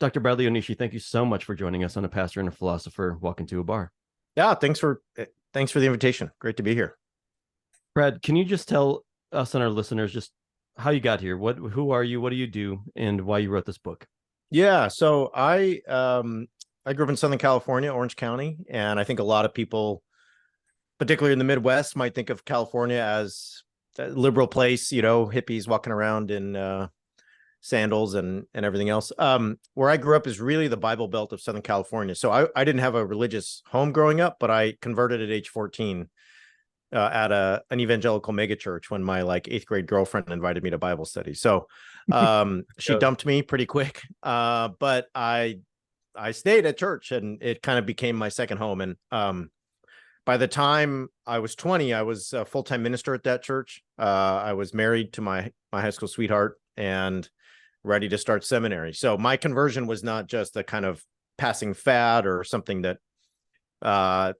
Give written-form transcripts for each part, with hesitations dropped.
Dr. Bradley Onishi, thank you so much for joining us on A Pastor and a Philosopher Walk Into a Bar. Yeah, thanks for the invitation. Great to be here. Brad, can you just tell us and our listeners just how you got here? Who are you? What do you do? And why you wrote this book? Yeah, so I grew up in Southern California, Orange County, and I think a lot of people, particularly in the Midwest, might think of California as a liberal place, hippies walking around in sandals and everything else. Where I grew up is really the Bible Belt of Southern California. So I didn't have a religious home growing up, but I converted at age 14 at an evangelical megachurch when my eighth grade girlfriend invited me to Bible study. So she dumped me pretty quick, but I stayed at church, and it kind of became my second home. And by the time I was 20, I was a full-time minister at that church. I was married to my high school sweetheart and ready to start seminary. So my conversion was not just a kind of passing fad or something that I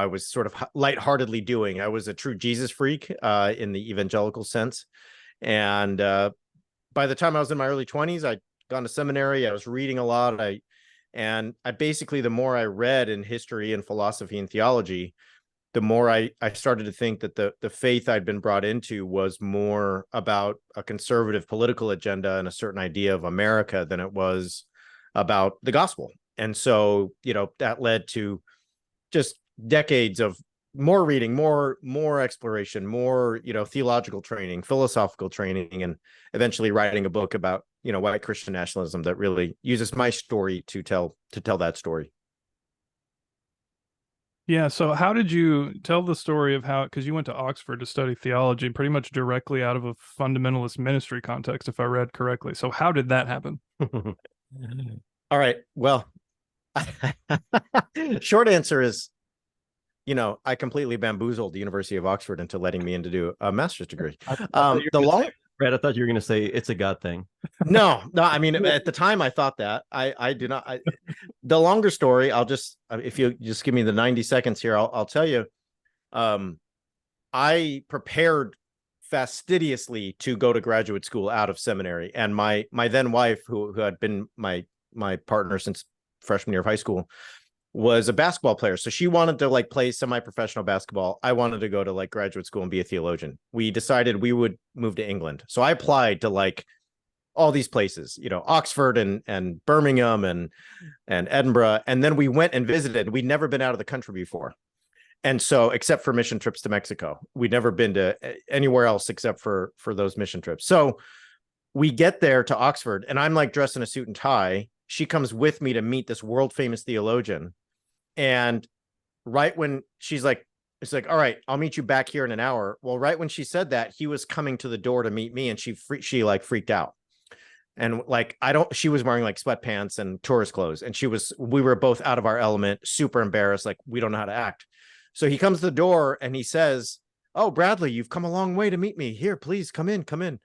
was sort of lightheartedly doing. I was a true Jesus freak in the evangelical sense. And by the time I was in my early 20s, I'd gone to seminary. I was reading a lot. I basically, the more I read in history and philosophy and theology, the more I started to think that the faith I'd been brought into was more about a conservative political agenda and a certain idea of America than it was about the gospel. And so, that led to just decades of more reading, more exploration, more, theological training, philosophical training, and eventually writing a book about, white Christian nationalism that really uses my story to tell that story. Yeah. So how did you tell the story of how, because you went to Oxford to study theology pretty much directly out of a fundamentalist ministry context, if I read correctly. So how did that happen? All right. Well, short answer is, I completely bamboozled the University of Oxford into letting me in to do a master's degree. Brad, I thought you were going to say it's a God thing. No. I mean, at the time I thought that. I do not. The longer story, if you just give me the 90 seconds here, I'll tell you. I prepared fastidiously to go to graduate school out of seminary, and my then wife, who had been my partner since freshman year of high school, was a basketball player. So she wanted to play semi-professional basketball. I wanted to go to graduate school and be a theologian. We decided we would move to England. So I applied to all these places, Oxford and Birmingham and Edinburgh. And then we went and visited. We'd never been out of the country before. And so, except for mission trips to Mexico, we'd never been to anywhere else except for those mission trips. So we get there to Oxford, and I'm dressed in a suit and tie. She comes with me to meet this world famous theologian. And right when she's it's all right, I'll meet you back here in an hour. Well, right when she said that, he was coming to the door to meet me, and she freaked out. And she was wearing sweatpants and tourist clothes. And we were both out of our element, super embarrassed. We don't know how to act. So he comes to the door and he says, "Oh, Bradley, you've come a long way to meet me. Here, please come in.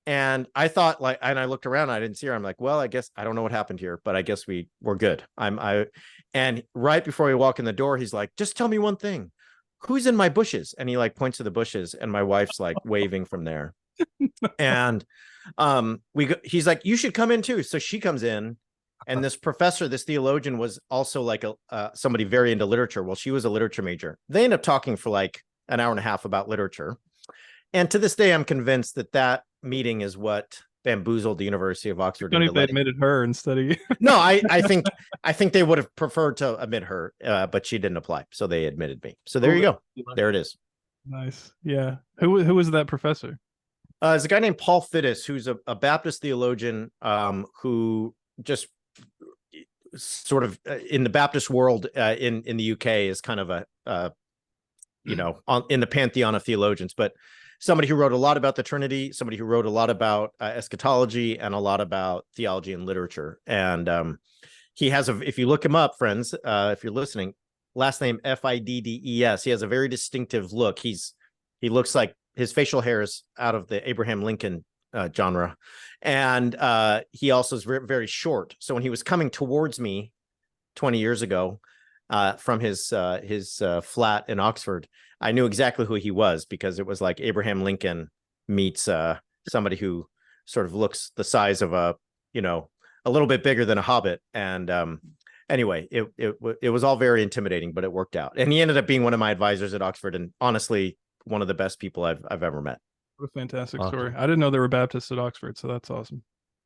And I thought and I looked around, I didn't see her. I'm well, I guess I don't know what happened here, but I guess we're good. And right before we walk in the door, he's just tell me one thing. Who's in my bushes? And he points to the bushes, and my wife's waving from there. And he's you should come in too. So she comes in, and this professor, this theologian, was also somebody very into literature. Well, she was a literature major. They end up talking for an hour and a half about literature. And to this day, I'm convinced that meeting is what bamboozled the University of Oxford. Don't they admitted her instead of you? No, I think they would have preferred to admit her, but she didn't apply, so they admitted me. So there you go. There it is. Nice. Yeah. Who was that professor? There's a guy named Paul Fittis, who's a Baptist theologian, who just sort of in the Baptist world in the UK is kind of in the pantheon of theologians, but somebody who wrote a lot about the Trinity, somebody who wrote a lot about eschatology and a lot about theology and literature. And he has if you look him up, friends, if you're listening, last name Fiddes. He has a very distinctive look. He looks like his facial hair is out of the Abraham Lincoln genre. And he also is very, very short. So when he was coming towards me 20 years ago from his flat in Oxford, I knew exactly who he was, because it was Abraham Lincoln meets somebody who sort of looks the size of a a little bit bigger than a hobbit. And anyway, it was all very intimidating, but it worked out. And he ended up being one of my advisors at Oxford, and honestly, one of the best people I've ever met. What a fantastic Awesome. story. I didn't know there were Baptists at Oxford, so that's awesome.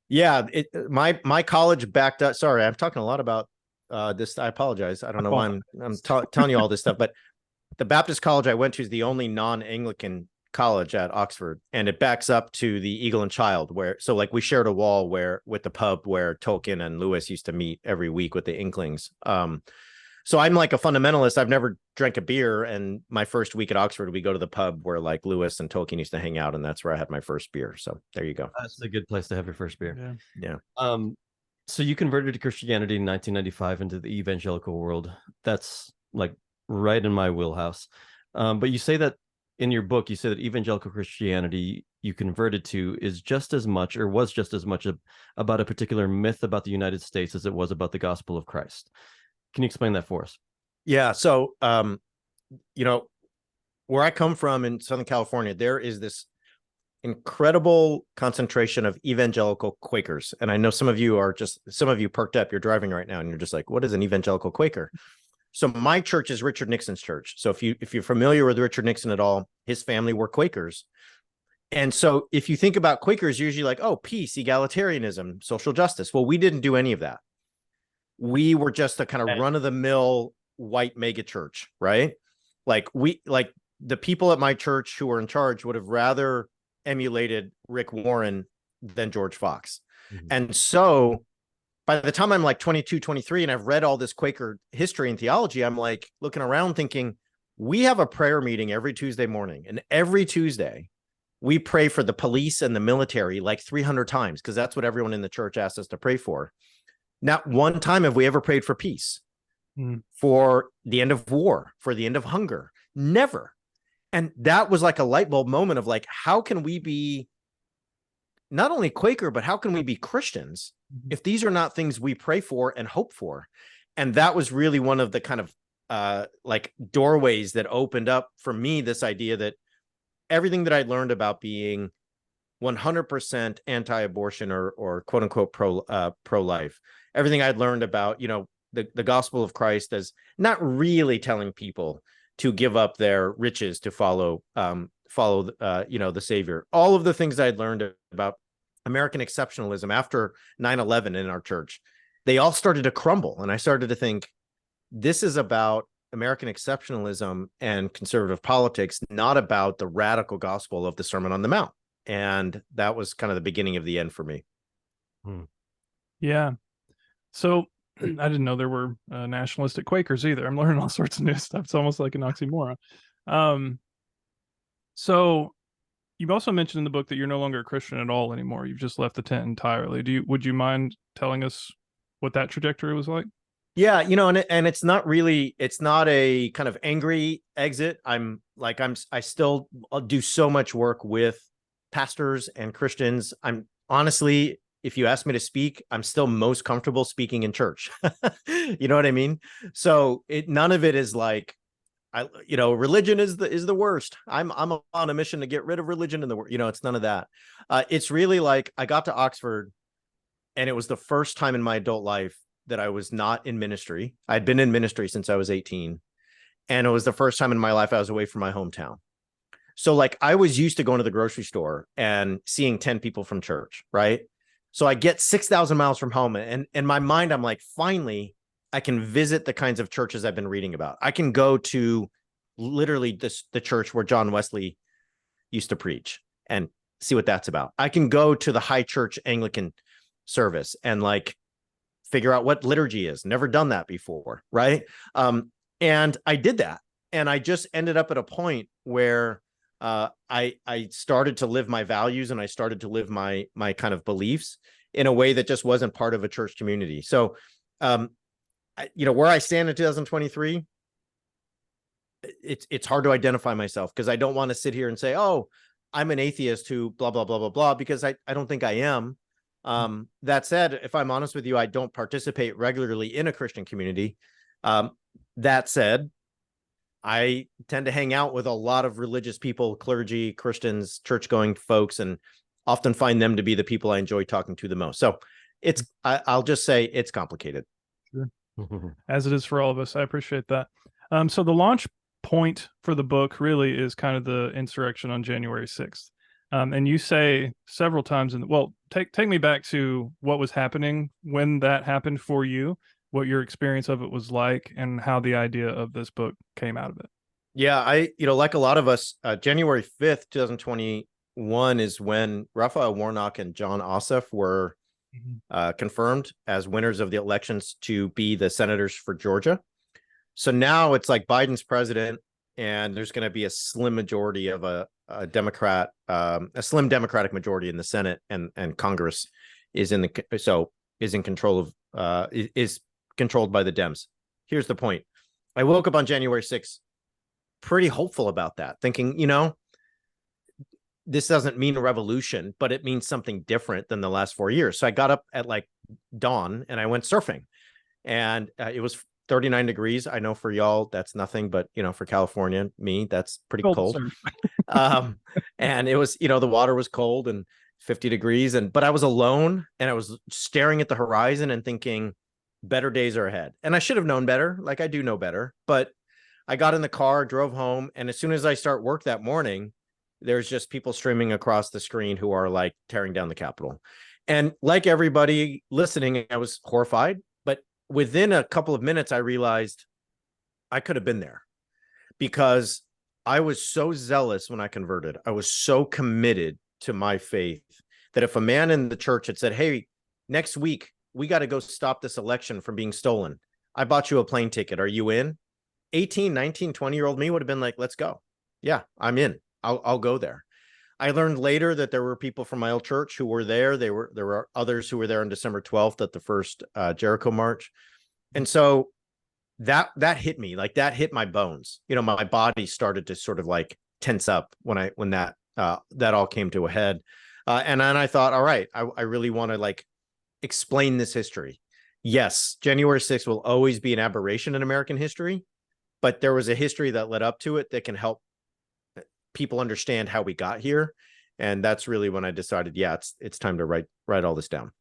Yeah, my college backed up. Sorry, I'm talking a lot about this. I apologize. I don't know why I'm telling you all this stuff, but the Baptist college I went to is the only non-Anglican college at Oxford, and it backs up to the Eagle and Child, so like we shared a wall with the pub where Tolkien and Lewis used to meet every week with the Inklings. So I'm like a fundamentalist. I've never drank a beer, and my first week at Oxford, we go to the pub where like Lewis and Tolkien used to hang out, and that's where I had my first beer. So there you go. That's a good place to have your first beer. Yeah. So you converted to Christianity in 1995 into the evangelical world. That's like right in my wheelhouse. But you say that in your book, you say that evangelical Christianity you converted to is just as much, or was just as much, about a particular myth about the United States as it was about the gospel of Christ. Can you explain that for us? Yeah. So, where I come from in Southern California, there is this incredible concentration of evangelical Quakers. And I know some of you perked up, you're driving right now and you're just like, what is an evangelical Quaker? So my church is Richard Nixon's church. So if you're familiar with Richard Nixon at all, his family were Quakers. And so if you think about Quakers, you're usually like, oh, peace, egalitarianism, social justice. Well, we didn't do any of that. We were just a kind of run-of-the-mill white mega church, right? Like the people at my church who were in charge would have rather emulated Rick Warren than George Fox. Mm-hmm. And so by the time I'm like 22, 23, and I've read all this Quaker history and theology, I'm like looking around thinking, we have a prayer meeting every Tuesday morning. And every Tuesday, we pray for the police and the military like 300 times, because that's what everyone in the church asked us to pray for. Not one time have we ever prayed for peace, for the end of war, for the end of hunger. Never. And that was like a light bulb moment of like, how can we be not only Quaker, but how can we be Christians if these are not things we pray for and hope for? And that was really one of the kind of like doorways that opened up for me this idea that everything that I'd learned about being 100% anti-abortion or quote unquote pro-life, everything I'd learned about, the gospel of Christ as not really telling people to give up their riches to follow the Savior. All of the things I'd learned about American exceptionalism after 9/11 in our church, they all started to crumble. And I started to think, this is about American exceptionalism and conservative politics, not about the radical gospel of the Sermon on the Mount. And that was kind of the beginning of the end for me. Yeah. So I didn't know there were nationalistic Quakers either. I'm learning all sorts of new stuff. It's almost like an oxymoron. So you've also mentioned in the book that you're no longer a Christian at all anymore. You've just left the tent entirely. Would you mind telling us what that trajectory was like? Yeah, and it's not a kind of angry exit. I still do so much work with pastors and Christians. I'm honestly, if you ask me to speak, I'm still most comfortable speaking in church. You know what I mean? So none of it is like, religion is the worst. I'm on a mission to get rid of religion in the world. It's none of that. It's really like I got to Oxford, and it was the first time in my adult life that I was not in ministry. I'd been in ministry since I was 18. And it was the first time in my life I was away from my hometown. So like I was used to going to the grocery store and seeing 10 people from church, right? So I get 6,000 miles from home, and in my mind, I'm like, finally, I can visit the kinds of churches I've been reading about. I can go to literally the church where John Wesley used to preach and see what that's about. I can go to the high church Anglican service and like figure out what liturgy is. Never done that before, right? And I did that. And I just ended up at a point where I started to live my values, and I started to live my kind of beliefs in a way that just wasn't part of a church community. So, where I stand in 2023, it's hard to identify myself, because I don't want to sit here and say, oh, I'm an atheist who blah, blah, blah, blah, blah, because I don't think I am. That said, if I'm honest with you, I don't participate regularly in a Christian community. That said, I tend to hang out with a lot of religious people, clergy, Christians, church-going folks, and often find them to be the people I enjoy talking to the most. So I'll just say it's complicated. Sure. As it is for all of us. I appreciate that. So the launch point for the book really is kind of the insurrection on January 6th. And you say several times take me back to what was happening when that happened for you, what your experience of it was like, and how the idea of this book came out of it. Yeah, like a lot of us, January 5th, 2021 is when Raphael Warnock and John Ossoff were confirmed as winners of the elections to be the senators for Georgia. So now it's like Biden's president, and there's going to be a slim majority of a Democrat, a slim Democratic majority in the Senate, and Congress is in control of is controlled by the Dems. Here's the point. I woke up on January 6th pretty hopeful about that, thinking, this doesn't mean a revolution, but it means something different than the last 4 years. So I got up at like dawn and I went surfing, and it was 39 degrees. I know for y'all, that's nothing, but for California, that's pretty cold. And it was, the water was cold and 50 degrees. But I was alone, and I was staring at the horizon and thinking better days are ahead. And I should have known better. Like, I do know better, but I got in the car, drove home. And as soon as I start work that morning, there's just people streaming across the screen who are like tearing down the Capitol. And like everybody listening, I was horrified. But within a couple of minutes, I realized I could have been there, because I was so zealous when I converted. I was so committed to my faith that if a man in the church had said, hey, next week, we got to go stop this election from being stolen, I bought you a plane ticket. Are you in? 18, 19, 20-year-old me would have been like, let's go. Yeah, I'm in. I'll go there. I learned later that there were people from my old church who were there. There were others who were there on December 12th at the first Jericho March. And so that hit me, like that hit my bones. My body started to sort of like tense up when that all came to a head. And then I thought, all right, I really want to like explain this history. Yes, January 6th will always be an aberration in American history, but there was a history that led up to it that can help people understand how we got here. And that's really when I decided, it's time to write all this down.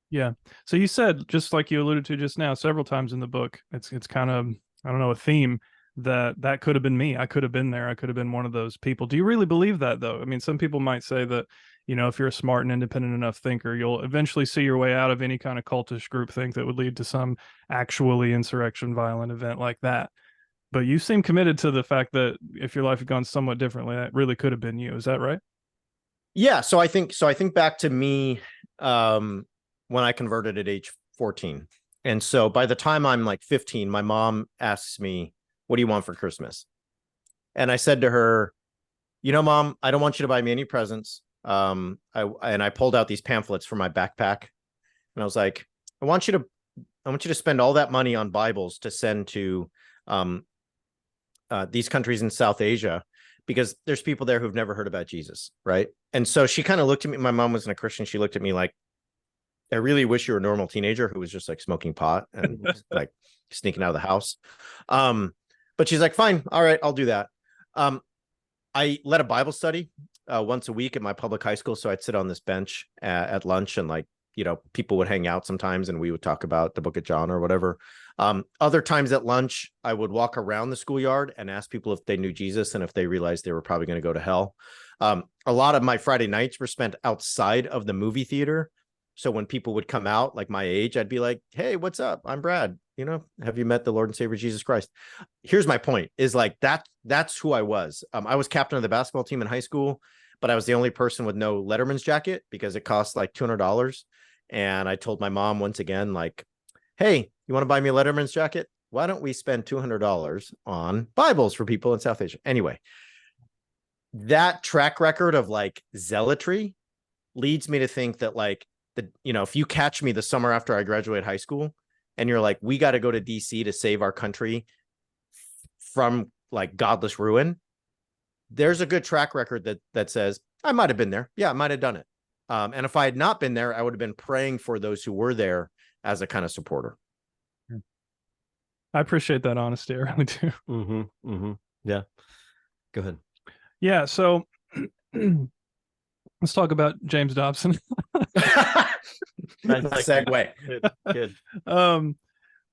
Yeah. So you said, just like you alluded to just now, several times in the book, it's kind of, I don't know, a theme that could have been me. I could have been there. I could have been one of those people. Do you really believe that, though? I mean, some people might say that, if you're a smart and independent enough thinker, you'll eventually see your way out of any kind of cultish groupthink that would lead to some actually insurrection violent event like that. But you seem committed to the fact that if your life had gone somewhat differently, that really could have been you. Is that right? Yeah. So I think back to me when I converted at age 14. And so by the time I'm like 15, my mom asks me, what do you want for Christmas? And I said to her, Mom, I don't want you to buy me any presents. I pulled out these pamphlets from my backpack, and I was like, I want you to spend all that money on Bibles to send to these countries in South Asia, because there's people there who've never heard about Jesus, right? And so she kind of looked at me. My mom wasn't a Christian. She looked at me like, I really wish you were a normal teenager who was just like smoking pot and like sneaking out of the house. But she's like, fine, all right, I'll do that. I led a Bible study once a week at my public high school. So I'd sit on this bench at lunch, and like, people would hang out sometimes and we would talk about the book of John or whatever. Other times at lunch, I would walk around the schoolyard and ask people if they knew Jesus and if they realized they were probably going to go to hell. A lot of my Friday nights were spent outside of the movie theater. So when people would come out like my age, I'd be like, hey, what's up? I'm Brad. Have you met the Lord and Savior Jesus Christ? Here's my point, is like that's who I was. I was captain of the basketball team in high school, but I was the only person with no Letterman's jacket because it cost like $200. And I told my mom once again, like, hey, you want to buy me a Letterman's jacket? Why don't we spend $200 on Bibles for people in South Asia? Anyway, that track record of like zealotry leads me to think that like, if you catch me the summer after I graduate high school and you're like, we got to go to DC to save our country from like godless ruin, there's a good track record that says I might have been there. Yeah, I might have done it. And if I had not been there, I would have been praying for those who were there as a kind of supporter. I appreciate that honesty. I really do. Mm-hmm, mm-hmm. Yeah. Go ahead. Yeah. So let's talk about James Dobson. Nice segue. Good.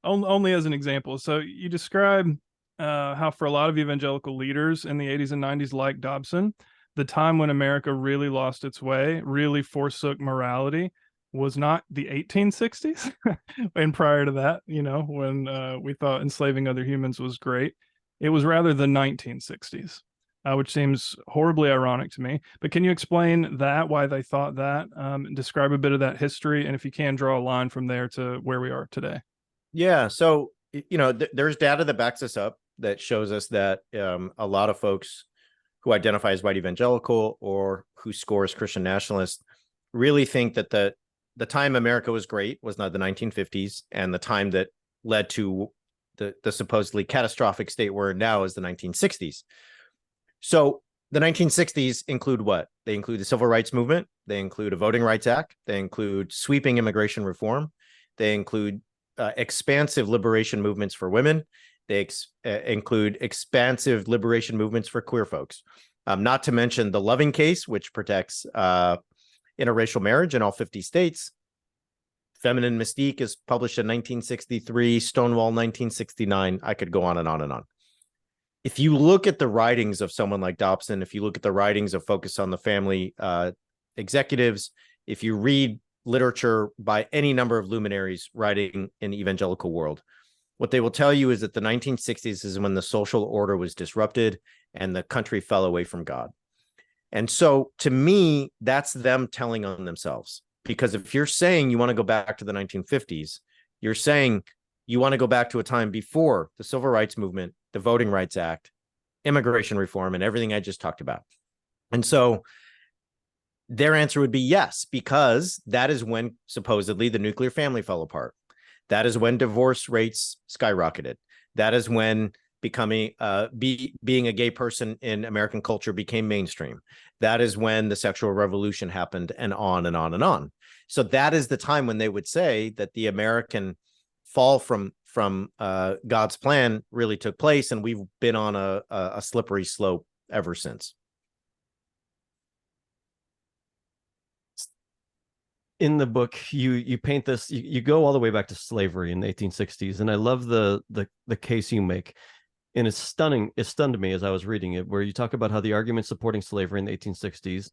Only as an example. So you describe how for a lot of evangelical leaders in the 80s and 90s, like Dobson, the time when America really lost its way, really forsook morality, was not the 1860s. And prior to that, when we thought enslaving other humans was great, it was rather the 1960s. Which seems horribly ironic to me. But can you explain that, why they thought that? Describe a bit of that history, and if you can, draw a line from there to where we are today. Yeah. So, there's data that backs us up that shows us that a lot of folks who identify as white evangelical or who score as Christian nationalists really think that the time America was great was not the 1950s, and the time that led to the supposedly catastrophic state we're in now is the 1960s. So the 1960s include what? They include the Civil Rights Movement. They include a Voting Rights Act. They include sweeping immigration reform. They include expansive liberation movements for women. They include expansive liberation movements for queer folks. Not to mention the Loving case, which protects interracial marriage in all 50 states. Feminine Mystique is published in 1963, Stonewall 1969. I could go on and on and on. If you look at the writings of someone like Dobson, if you look at the writings of Focus on the Family executives, if you read literature by any number of luminaries writing in the evangelical world, what they will tell you is that the 1960s is when the social order was disrupted and the country fell away from God. And so to me, that's them telling on themselves. Because if you're saying you want to go back to the 1950s, you're saying you want to go back to a time before the Civil Rights Movement, the Voting Rights Act, immigration reform, and everything I just talked about. And so their answer would be yes, because that is when supposedly the nuclear family fell apart. That is when divorce rates skyrocketed. That is when being a gay person in American culture became mainstream. That is when the sexual revolution happened, and on and on and on. So that is the time when they would say that the American fall from God's plan really took place, and we've been on a slippery slope ever since. In the book, you paint this. You go all the way back to slavery in the 1860s, and I love the case you make. And it's stunning. It stunned me as I was reading it, where you talk about how the arguments supporting slavery in the 1860s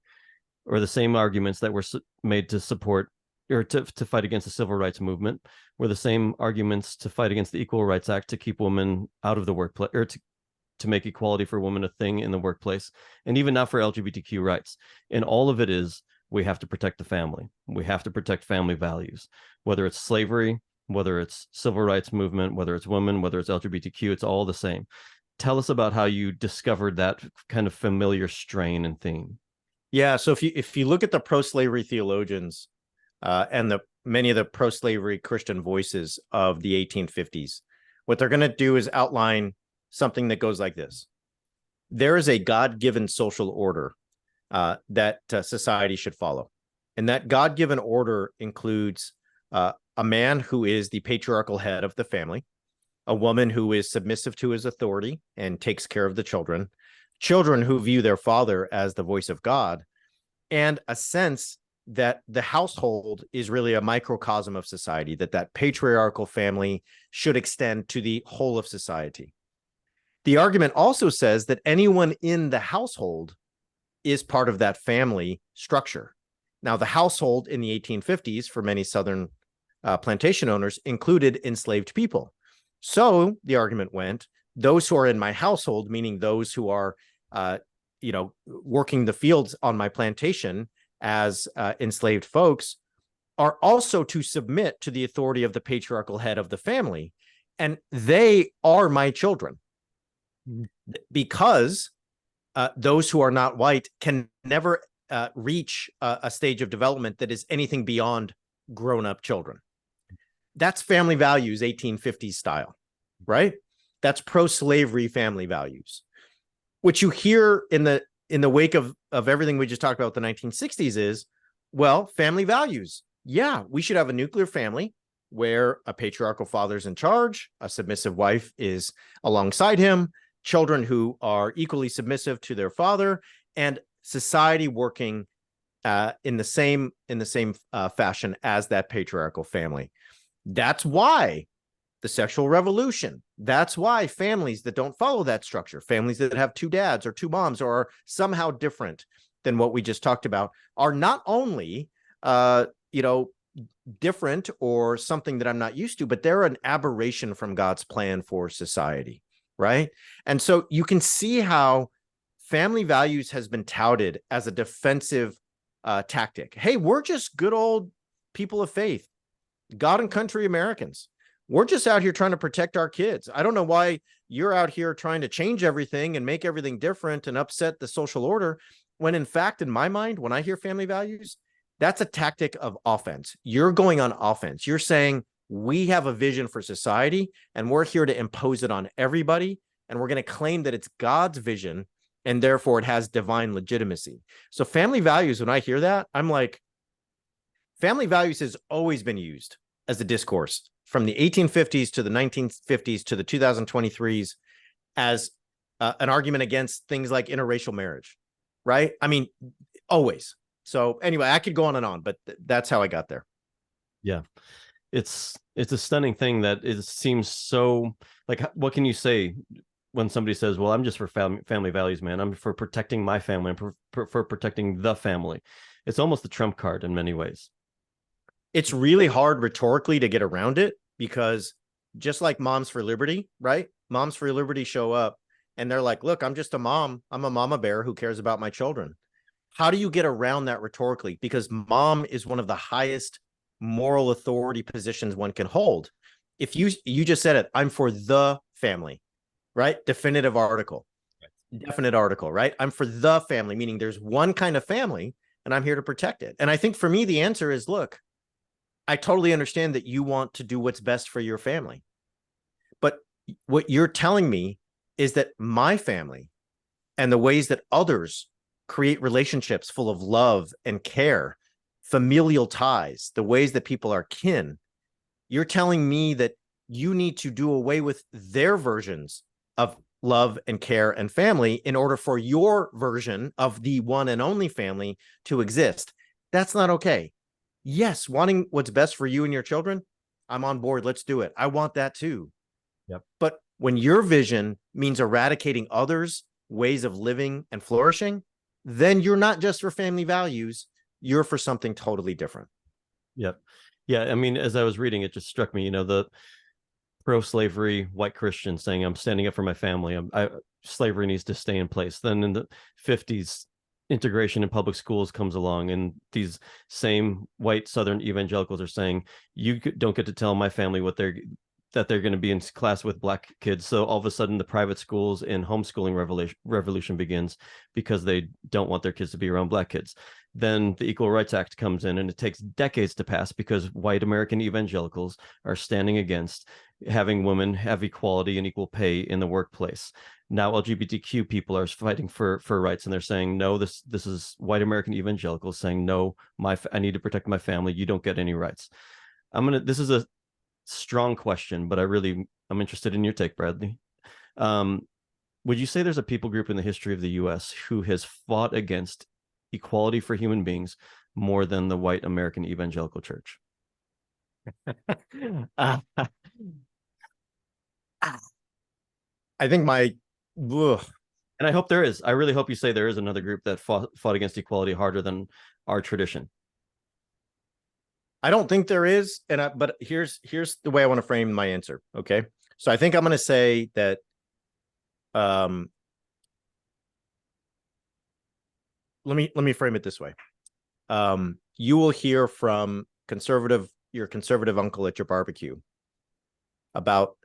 are the same arguments that were made to support or to fight against the civil rights movement, were the same arguments to fight against the Equal Rights Act to keep women out of the workplace, or to make equality for women a thing in the workplace, and even now for LGBTQ rights. And all of it is, we have to protect the family. We have to protect family values, whether it's slavery, whether it's civil rights movement, whether it's women, whether it's LGBTQ, it's all the same. Tell us about how you discovered that kind of familiar strain and theme. Yeah, so if you look at the pro-slavery theologians and many of the pro-slavery Christian voices of the 1850s, what they're going to do is outline something that goes like this. There is a God-given social order that society should follow. And that God-given order includes a man who is the patriarchal head of the family, a woman who is submissive to his authority and takes care of the children, children who view their father as the voice of God, and a sense that the household is really a microcosm of society, that patriarchal family should extend to the whole of society. The argument also says that anyone in the household is part of that family structure. Now, the household in the 1850s for many Southern plantation owners included enslaved people. So the argument went, those who are in my household, meaning those who are, working the fields on my plantation as enslaved folks, are also to submit to the authority of the patriarchal head of the family. And they are my children, because those who are not white can never reach a stage of development that is anything beyond grown-up children. That's family values, 1850s style, right? That's pro-slavery family values. What you hear in the wake of everything we just talked about the 1960s is, well, family values. Yeah, we should have a nuclear family where a patriarchal father's in charge, a submissive wife is alongside him, children who are equally submissive to their father, and society working in the same fashion as that patriarchal family. That's why the sexual revolution. That's why families that don't follow that structure, families that have two dads or two moms or are somehow different than what we just talked about, are not only different or something that I'm not used to, but they're an aberration from God's plan for society, right? And so you can see how family values has been touted as a defensive tactic. Hey, we're just good old people of faith, God and country Americans. We're just out here trying to protect our kids. I don't know why you're out here trying to change everything and make everything different and upset the social order, when in fact, in my mind, when I hear family values, that's a tactic of offense. You're going on offense. You're saying, we have a vision for society and we're here to impose it on everybody. And we're going to claim that it's God's vision and therefore it has divine legitimacy. So family values, when I hear that, I'm like, family values has always been used as a discourse from the 1850s to the 1950s to the 2023s as an argument against things like interracial marriage, right? I mean, always. So anyway, I could go on and on, but that's how I got there. Yeah. It's a stunning thing that it seems so, like, what can you say when somebody says, well, I'm just for family values, man. I'm for protecting my family. I'm for protecting the family. It's almost the trump card in many ways. It's really hard rhetorically to get around it, because just like Moms for Liberty, right? Moms for Liberty show up and they're like, look, I'm just a mom. I'm a mama bear who cares about my children. How do you get around that rhetorically? Because mom is one of the highest moral authority positions one can hold. If you just said it, I'm for the family, right? Definitive article, definite article, right? I'm for the family, meaning there's one kind of family and I'm here to protect it. And I think for me, the answer is, look, I totally understand that you want to do what's best for your family. But what you're telling me is that my family and the ways that others create relationships full of love and care, familial ties, the ways that people are kin, you're telling me that you need to do away with their versions of love and care and family in order for your version of the one and only family to exist. That's not okay. Yes, wanting what's best for you and your children, I'm on board. Let's do it. I want that too. Yep. But when your vision means eradicating others' ways of living and flourishing, then you're not just for family values, you're for something totally different. Yep. Yeah. I mean, as I was reading, it just struck me, the pro-slavery white Christian saying, I'm standing up for my family. Slavery needs to stay in place. Then in the 50s, integration in public schools comes along, and these same white Southern evangelicals are saying, you don't get to tell my family that they're going to be in class with black kids. So all of a sudden the private schools and homeschooling revolution begins because they don't want their kids to be around black kids. Then the Equal Rights Act comes in, and it takes decades to pass because white American evangelicals are standing against having women have equality and equal pay in the workplace. Now LGBTQ people are fighting for rights, and they're saying, no, this is white American evangelicals saying, no, I need to protect my family. You don't get any rights. This is a strong question, but I'm interested in your take, Bradley. Would you say there's a people group in the history of the US who has fought against equality for human beings more than the white American evangelical church? I think and I hope there is. I really hope you say there is another group that fought against equality harder than our tradition. I don't think there is, but here's the way I want to frame my answer. Okay, so I think I'm going to say that let me frame it this way. You will hear from your conservative uncle at your barbecue about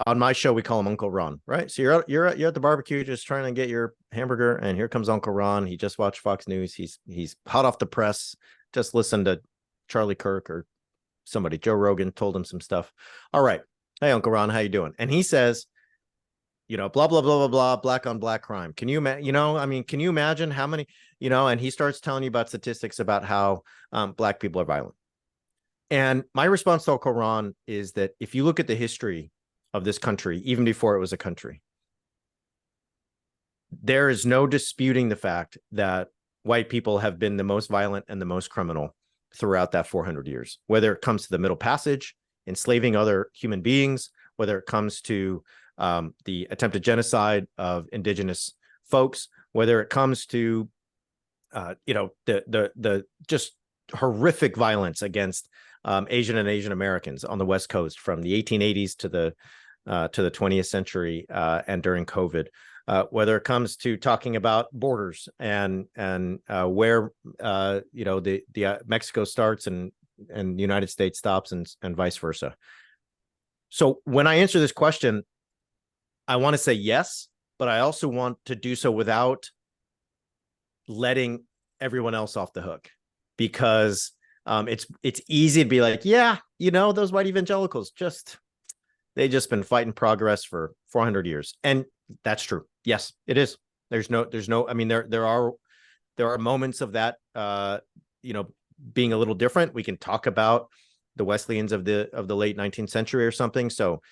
on my show we call him Uncle Ron, right? So you're at the barbecue just trying to get your hamburger, and here comes Uncle Ron. He just watched Fox News. He's hot off the press. Just listened to Charlie Kirk or somebody, Joe Rogan, told him some stuff. All right, hey Uncle Ron, how you doing? And he says, blah blah blah blah blah, black on black crime. Can you can you imagine how many, And he starts telling you about statistics about how black people are violent. And my response to Uncle Ron is that if you look at the history of this country, even before it was a country, there is no disputing the fact that white people have been the most violent and the most criminal throughout that 400 years, whether it comes to the Middle Passage, enslaving other human beings, whether it comes to the attempted genocide of indigenous folks, whether it comes to the just horrific violence against Asian and Asian Americans on the West Coast from the 1880s to the 20th century and during COVID. Whether it comes to talking about borders and where the Mexico starts and the United States stops and vice versa. So when I answer this question, I want to say yes, but I also want to do so without letting everyone else off the hook, because it's easy to be like, yeah, those white evangelicals they just been fighting progress for 400 years, and that's true. Yes, it is. There's no. I mean, there are moments of that. Being a little different. We can talk about the Wesleyans of the late 19th century or something. So,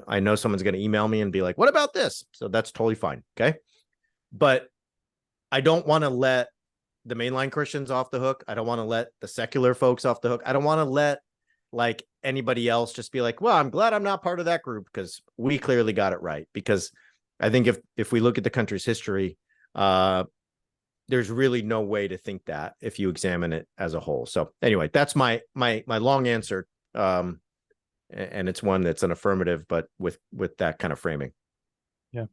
I know someone's going to email me and be like, "What about this?" So that's totally fine. Okay, but I don't want to let the mainline Christians off the hook. I don't want to let the secular folks off the hook. I don't want to let like anybody else just be like, well, I'm glad I'm not part of that group because we clearly got it right. Because I think if we look at the country's history, there's really no way to think that if you examine it as a whole. So anyway, that's my long answer. And it's one that's an affirmative, but with that kind of framing. Yeah.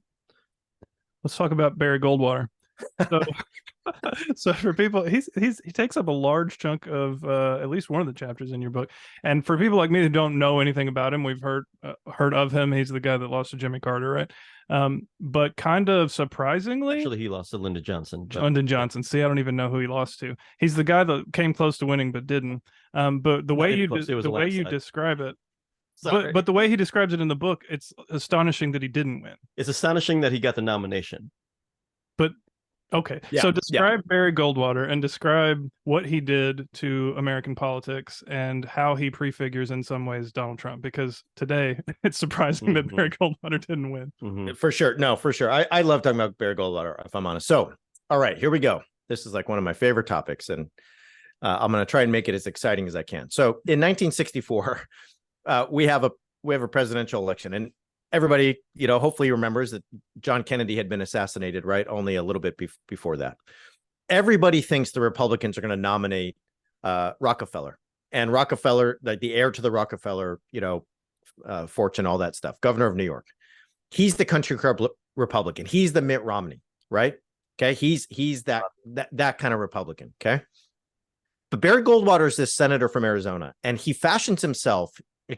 Let's talk about Barry Goldwater. So for people, he takes up a large chunk of at least one of the chapters in your book. And for people like me who don't know anything about him, we've heard of him. He's the guy that lost to Jimmy Carter, right? But kind of surprisingly, actually, he lost to Lyndon Johnson. Lyndon Johnson. See, I don't even know who he lost to. He's the guy that came close to winning but didn't. But the way you describe it. But the way he describes it in the book, it's astonishing that he didn't win. It's astonishing that he got the nomination. But okay, so describe Barry Goldwater and describe what he did to American politics and how he prefigures in some ways Donald Trump, because today it's surprising that Barry Goldwater didn't win. For sure. No, for sure. I love talking about Barry Goldwater, if I'm honest. So, all right, here we go. This is like one of my favorite topics, and I'm going to try and make it as exciting as I can. So in 1964, we have a presidential election, and everybody, hopefully remembers that John Kennedy had been assassinated, right? Only a little bit before that. Everybody thinks the Republicans are going to nominate Rockefeller, and Rockefeller, the heir to the Rockefeller, fortune, all that stuff, governor of New York. He's the country club Republican. He's the Mitt Romney, right? Okay. He's that kind of Republican. Okay. But Barry Goldwater is this senator from Arizona, and he fashions himself.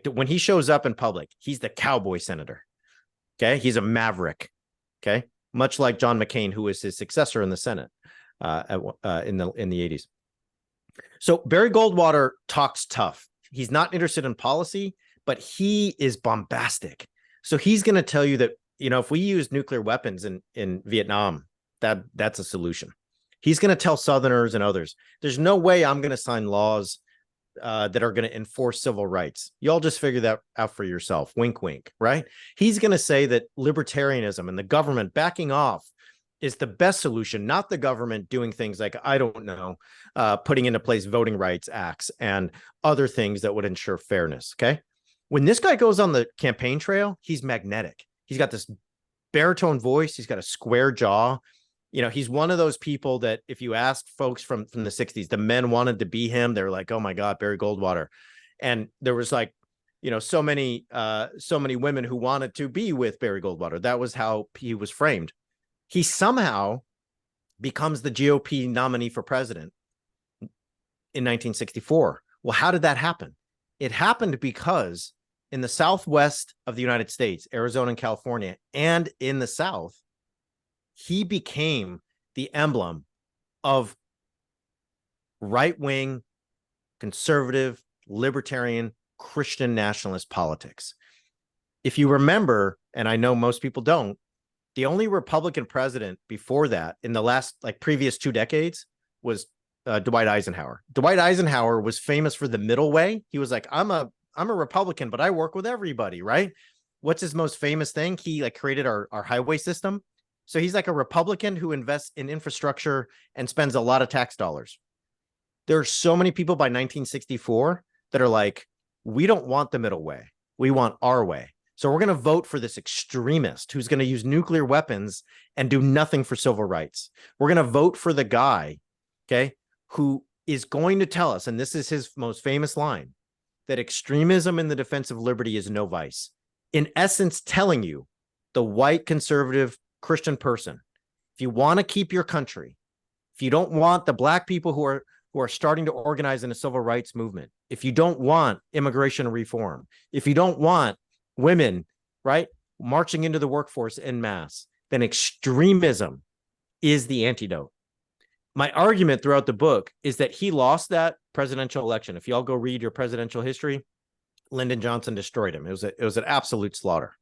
When he shows up in public, he's the cowboy senator. Okay. He's a maverick. Okay. Much like John McCain, who is his successor in the Senate in the 80s. So Barry Goldwater talks tough. He's not interested in policy, but he is bombastic. So he's going to tell you that, if we use nuclear weapons in Vietnam, that's a solution. He's going to tell Southerners and others, there's no way I'm going to sign laws that are going to enforce civil rights. You all just figure that out for yourself. Wink, wink, right? He's going to say that libertarianism and the government backing off is the best solution, not the government doing things like, I don't know, putting into place voting rights acts and other things that would ensure fairness. Okay. When this guy goes on the campaign trail, he's magnetic. He's got this baritone voice. He's got a square jaw. He's one of those people that if you ask folks from the 60s, the men wanted to be him. They're like, oh my God, Barry Goldwater. And there was like, so many women who wanted to be with Barry Goldwater. That was how he was framed. He somehow becomes the GOP nominee for president in 1964. Well, how did that happen? It happened because in the Southwest of the United States, Arizona and California, and in the South, he became the emblem of right-wing, conservative, libertarian, Christian nationalist politics. If you remember, and I know most people don't, the only Republican president before that in the last previous 2 decades was Dwight Eisenhower. Dwight Eisenhower was famous for the middle way. He was like, I'm a Republican, but I work with everybody, right? What's his most famous thing? He created our highway system. So he's like a Republican who invests in infrastructure and spends a lot of tax dollars. There are so many people by 1964 that are like, we don't want the middle way. We want our way. So we're going to vote for this extremist who's going to use nuclear weapons and do nothing for civil rights. We're going to vote for the guy, okay, who is going to tell us, and this is his most famous line, that extremism in the defense of liberty is no vice. In essence, telling you, the white conservative Christian person, if you want to keep your country, if you don't want the black people who are starting to organize in a civil rights movement, if you don't want immigration reform, if you don't want women, right, marching into the workforce en masse, then extremism is the antidote. My argument throughout the book is that he lost that presidential election. If y'all go read your presidential history, Lyndon Johnson destroyed him. It was an absolute slaughter.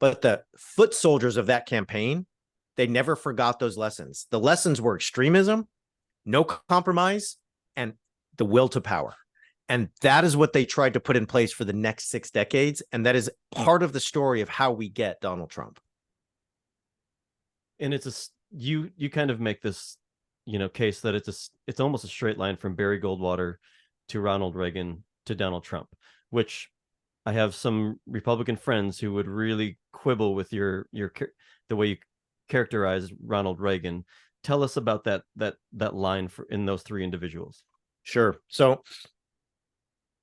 But the foot soldiers of that campaign, they never forgot those lessons. The lessons were extremism, no compromise, and the will to power. And that is what they tried to put in place for the next 6 decades. And that is part of the story of how we get Donald Trump. And you kind of make this, case that it's almost a straight line from Barry Goldwater to Ronald Reagan to Donald Trump, which I have some Republican friends who would really quibble with the way you characterize Ronald Reagan. Tell us about that line in those 3 individuals. Sure. So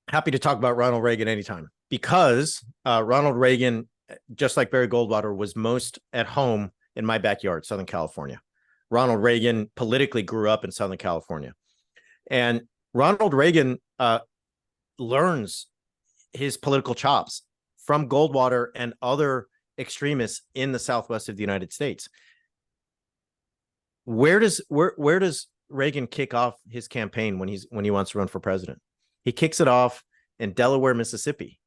happy to talk about Ronald Reagan anytime, because Ronald Reagan, just like Barry Goldwater, was most at home in my backyard, Southern California. Ronald Reagan politically grew up in Southern California. And Ronald Reagan learns his political chops from Goldwater and other extremists in the Southwest of the United States. Where does Reagan kick off his campaign when he wants to run for president? He kicks it off in Delaware, Mississippi.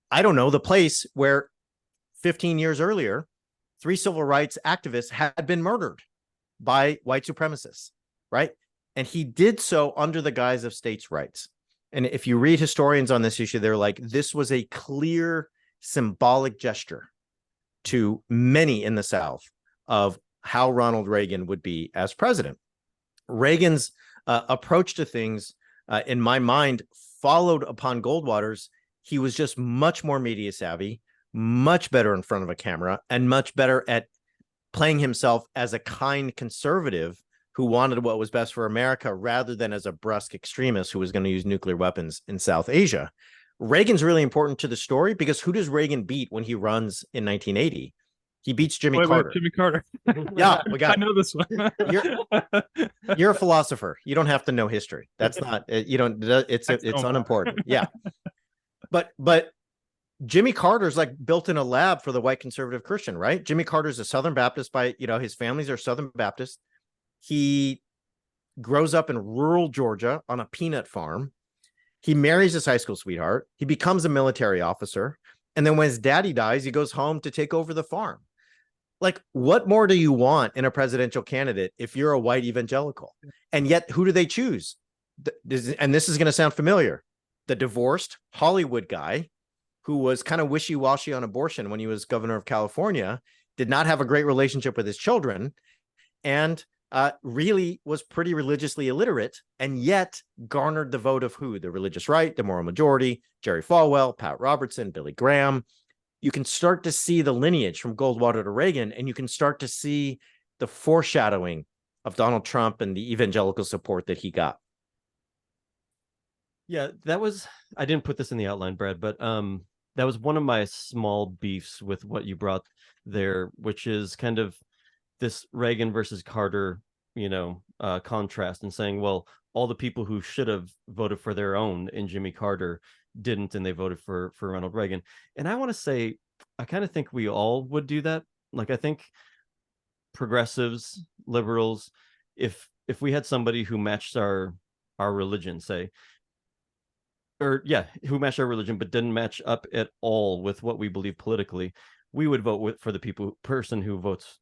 I don't know, the place where 15 years earlier, 3 civil rights activists had been murdered by white supremacists, right? And he did so under the guise of states' rights. And if you read historians on this issue, they're like, this was a clear symbolic gesture to many in the South of how Ronald Reagan would be as president. Reagan's approach to things, in my mind, followed upon Goldwater's. He was just much more media savvy, much better in front of a camera, and much better at playing himself as a kind conservative who wanted what was best for America, rather than as a brusque extremist who was going to use nuclear weapons in South Asia. Reagan's really important to the story, because who does Reagan beat when he runs in 1980? He beats Jimmy Carter. Jimmy Carter. Yeah, we got. I know this one. You're a philosopher. You don't have to know history. That's not. You don't. It's unimportant. Yeah, but Jimmy Carter's like built in a lab for the white conservative Christian, right? Jimmy Carter's a Southern Baptist his families are Southern Baptist. He grows up in rural Georgia on a peanut farm. He marries his high school sweetheart. He becomes a military officer. And then when his daddy dies, he goes home to take over the farm. Like, what more do you want in a presidential candidate if you're a white evangelical? And yet, who do they choose? And this is going to sound familiar. The divorced Hollywood guy who was kind of wishy-washy on abortion when he was governor of California, did not have a great relationship with his children, and really was pretty religiously illiterate, and yet garnered the vote of who? The religious right, the moral majority, Jerry Falwell, Pat Robertson, Billy Graham. You can start to see the lineage from Goldwater to Reagan, and you can start to see the foreshadowing of Donald Trump and the evangelical support that he got. Yeah, I didn't put this in the outline, Brad, but that was one of my small beefs with what you brought there, which is kind of this Reagan versus Carter, contrast, and saying, well, all the people who should have voted for their own in Jimmy Carter didn't, and they voted for Ronald Reagan. And I want to say, I kind of think we all would do that. Like, I think progressives, liberals, if we had somebody who matched our religion, say, who matched our religion but didn't match up at all with what we believe politically, we would vote for the person who votes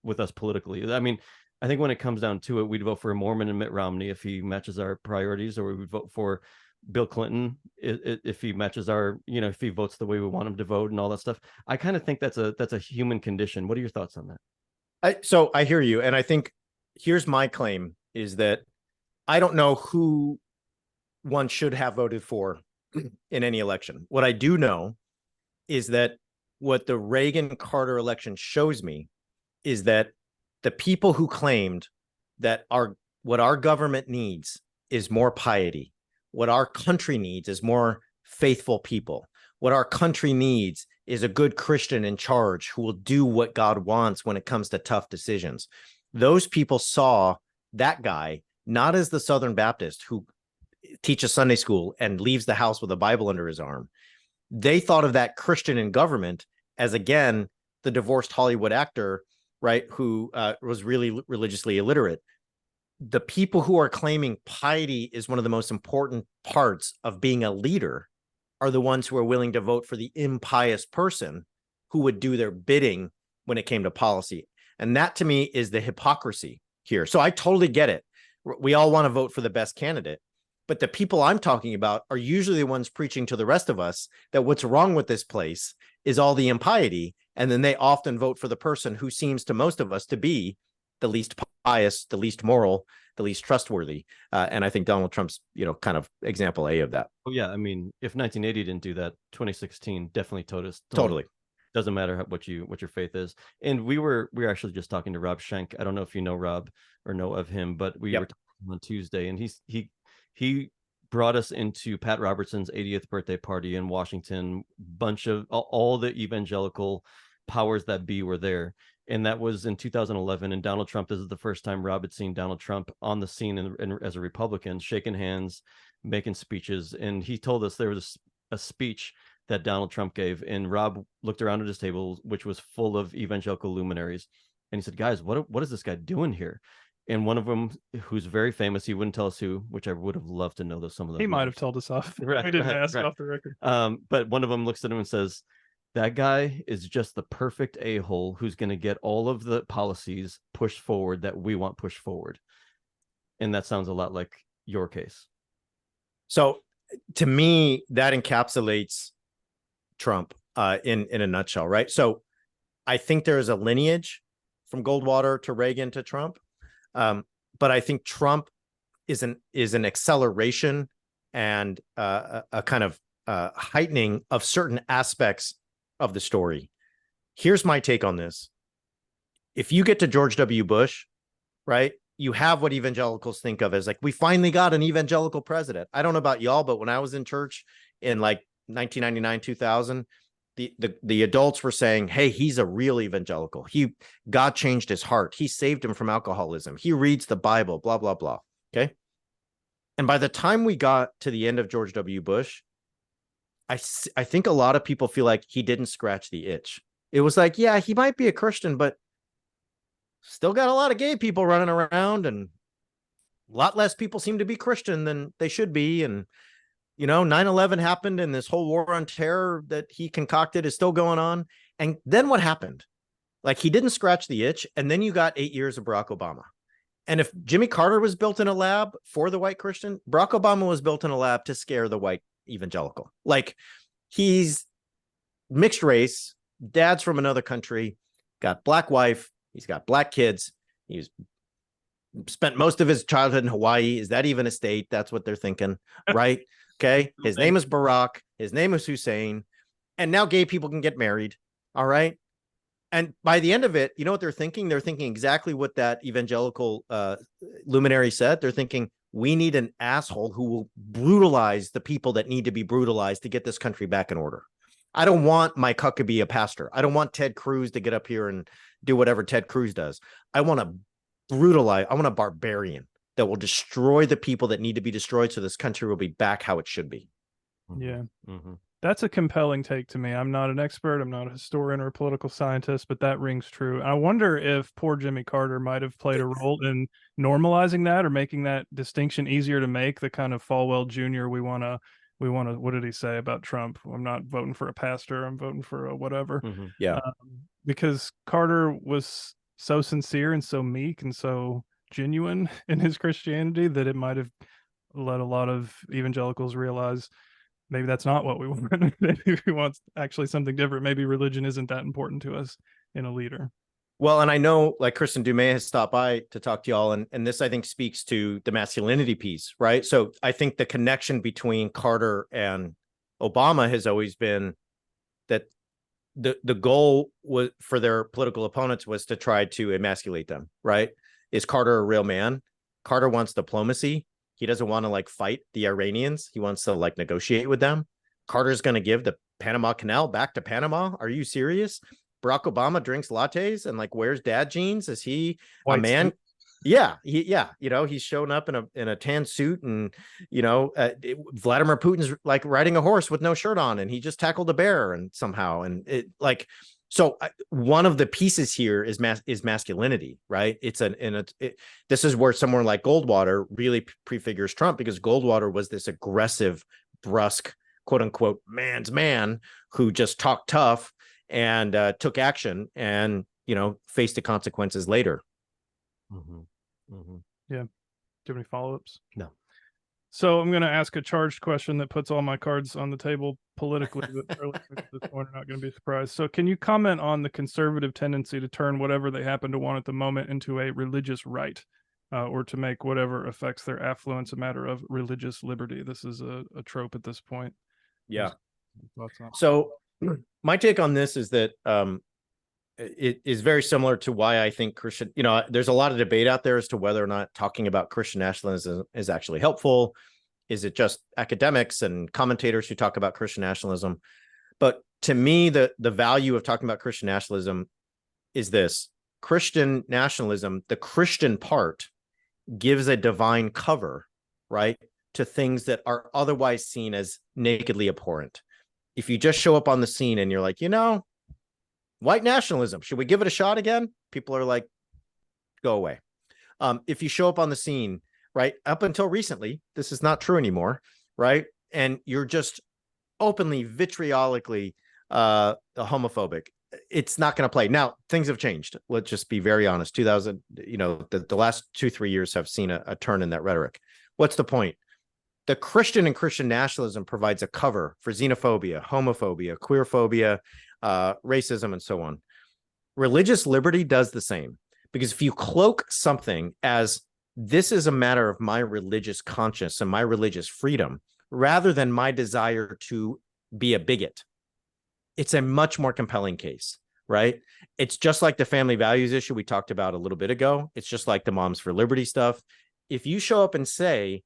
with us politically. I mean, I think when it comes down to it, we'd vote for a Mormon and Mitt Romney if he matches our priorities, or we would vote for Bill Clinton if he matches our, if he votes the way we want him to vote and all that stuff. I kind of think that's a human condition. What are your thoughts on that? So I hear you. And I think here's my claim is that I don't know who one should have voted for in any election. What I do know is that what the Reagan-Carter election shows me is that the people who claimed that what our government needs is more piety, what our country needs is more faithful people, what our country needs is a good Christian in charge who will do what God wants when it comes to tough decisions. Those people saw that guy not as the Southern Baptist who teaches Sunday school and leaves the house with a Bible under his arm. They thought of that Christian in government as, again, the divorced Hollywood actor, right, who was really religiously illiterate. The people who are claiming piety is one of the most important parts of being a leader are the ones who are willing to vote for the impious person who would do their bidding when it came to policy. And that, to me, is the hypocrisy here. So I totally get it. We all want to vote for the best candidate. But the people I'm talking about are usually the ones preaching to the rest of us that what's wrong with this place is all the impiety. And then they often vote for the person who seems to most of us to be the least pious, the least moral, the least trustworthy. And I think Donald Trump's, kind of example A of that. Oh yeah, I mean, if 1980 didn't do that, 2016 definitely told us. Totally. Doesn't matter what your faith is. And we were actually just talking to Rob Schenck. I don't know if you know Rob or know of him, but we were talking on Tuesday, and he brought us into Pat Robertson's 80th birthday party in Washington. Bunch of all the evangelical powers that be were there. And that was in 2011. And Donald Trump, this is the first time Rob had seen Donald Trump on the scene as a Republican, shaking hands, making speeches. And he told us there was a speech that Donald Trump gave. And Rob looked around at his table, which was full of evangelical luminaries. And he said, guys, what is this guy doing here? And one of them, who's very famous, he wouldn't tell us who, which I would have loved to know some of them. He might have told us off. Right, we didn't ask off the record. But one of them looks at him and says, that guy is just the perfect a-hole who's going to get all of the policies pushed forward that we want pushed forward. And that sounds a lot like your case. So to me, that encapsulates Trump in a nutshell, right? So I think there is a lineage from Goldwater to Reagan to Trump. But I think Trump is an acceleration and a kind of heightening of certain aspects of the story. Here's my take on this. If you get to George W. Bush, right, you have what evangelicals think of as like, we finally got an evangelical president. I don't know about y'all, but when I was in church in like 1999, 2000, the adults were saying, hey, he's a real evangelical. God changed his heart. He saved him from alcoholism. He reads the Bible, blah, blah, blah. Okay. And by the time we got to the end of George W. Bush, I think a lot of people feel like he didn't scratch the itch. It was like, yeah, he might be a Christian, but still got a lot of gay people running around, and a lot less people seem to be Christian than they should be. And 9/11 happened, and this whole war on terror that he concocted is still going on. And then what happened? Like, he didn't scratch the itch. And then you got 8 years of Barack Obama. And if Jimmy Carter was built in a lab for the white Christian, Barack Obama was built in a lab to scare the white evangelical. Like, he's mixed race, dad's from another country, got black wife, he's got black kids. He's spent most of his childhood in Hawaii. Is that even a state? That's what they're thinking, right? Okay. His name is Barack. His name is Hussein. And now gay people can get married. All right. And by the end of it, you know what they're thinking? They're thinking exactly what that evangelical luminary said. They're thinking, we need an asshole who will brutalize the people that need to be brutalized to get this country back in order. I don't want Mike Huckabee a pastor. I don't want Ted Cruz to get up here and do whatever Ted Cruz does. I want to brutalize. I want a barbarian that will destroy the people that need to be destroyed so this country will be back how it should be. Yeah. Mm-hmm. That's a compelling take to me. I'm not an expert. I'm not a historian or a political scientist, but that rings true. I wonder if poor Jimmy Carter might have played a role in normalizing that or making that distinction easier to make, the kind of Falwell Jr. We want to, what did he say about Trump? I'm not voting for a pastor. I'm voting for a whatever. Mm-hmm. Yeah. Because Carter was so sincere and so meek and so genuine in his Christianity that it might have let a lot of evangelicals realize maybe that's not what we want. Maybe we want actually something different. Maybe religion isn't that important to us in a leader. Well, and I know like Kristen Dumais has stopped by to talk to y'all, and this I think speaks to the masculinity piece, right? So I think the connection between Carter and Obama has always been that the goal was for their political opponents was to try to emasculate them, right? Is Carter a real man? Carter wants diplomacy. He doesn't want to like fight the Iranians. He wants to like negotiate with them. Carter's going to give the Panama Canal back to Panama. Are you serious? Barack Obama drinks lattes and like wears dad jeans. Is he a man? Suit. Yeah, he's showing up in a tan suit, and Vladimir Putin's like riding a horse with no shirt on, and he just tackled a bear and somehow, and it like so one of the pieces here is masculinity, right? This is where someone like Goldwater really prefigures Trump, because Goldwater was this aggressive, brusque, quote unquote man's man who just talked tough and took action and faced the consequences later. Mm-hmm. Mm-hmm. Yeah. Do you have any follow-ups? No. So I'm going to ask a charged question that puts all my cards on the table politically, but early at this point are not going to be surprised. So can you comment on the conservative tendency to turn whatever they happen to want at the moment into a religious right, or to make whatever affects their affluence a matter of religious liberty? This is a trope at this point. Yeah. So my take on this is that it is very similar to why I think Christian, there's a lot of debate out there as to whether or not talking about Christian nationalism is actually helpful. Is it just academics and commentators who talk about Christian nationalism? But to me, the value of talking about Christian nationalism is this: Christian nationalism, the Christian part, gives a divine cover, right, to things that are otherwise seen as nakedly abhorrent. If you just show up on the scene and you're like, white nationalism, should we give it a shot again? People are like, go away. If you show up on the scene, right, up until recently, this is not true anymore, right? And you're just openly, vitriolically homophobic, it's not going to play. Now, things have changed. Let's just be very honest. 2000, the last 2-3 years have seen a turn in that rhetoric. What's the point? The Christian and Christian nationalism provides a cover for xenophobia, homophobia, queerphobia, racism, and so on. Religious liberty does the same, because if you cloak something as this is a matter of my religious conscience and my religious freedom, rather than my desire to be a bigot, it's a much more compelling case, right? It's just like the family values issue we talked about a little bit ago. It's just like the Moms for Liberty stuff. If you show up and say,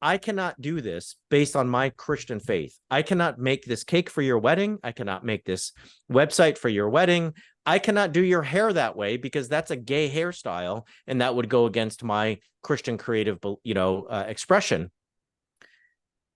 I cannot do this based on my Christian faith. I cannot make this cake for your wedding. I cannot make this website for your wedding. I cannot do your hair that way because that's a gay hairstyle, and that would go against my Christian creative, expression.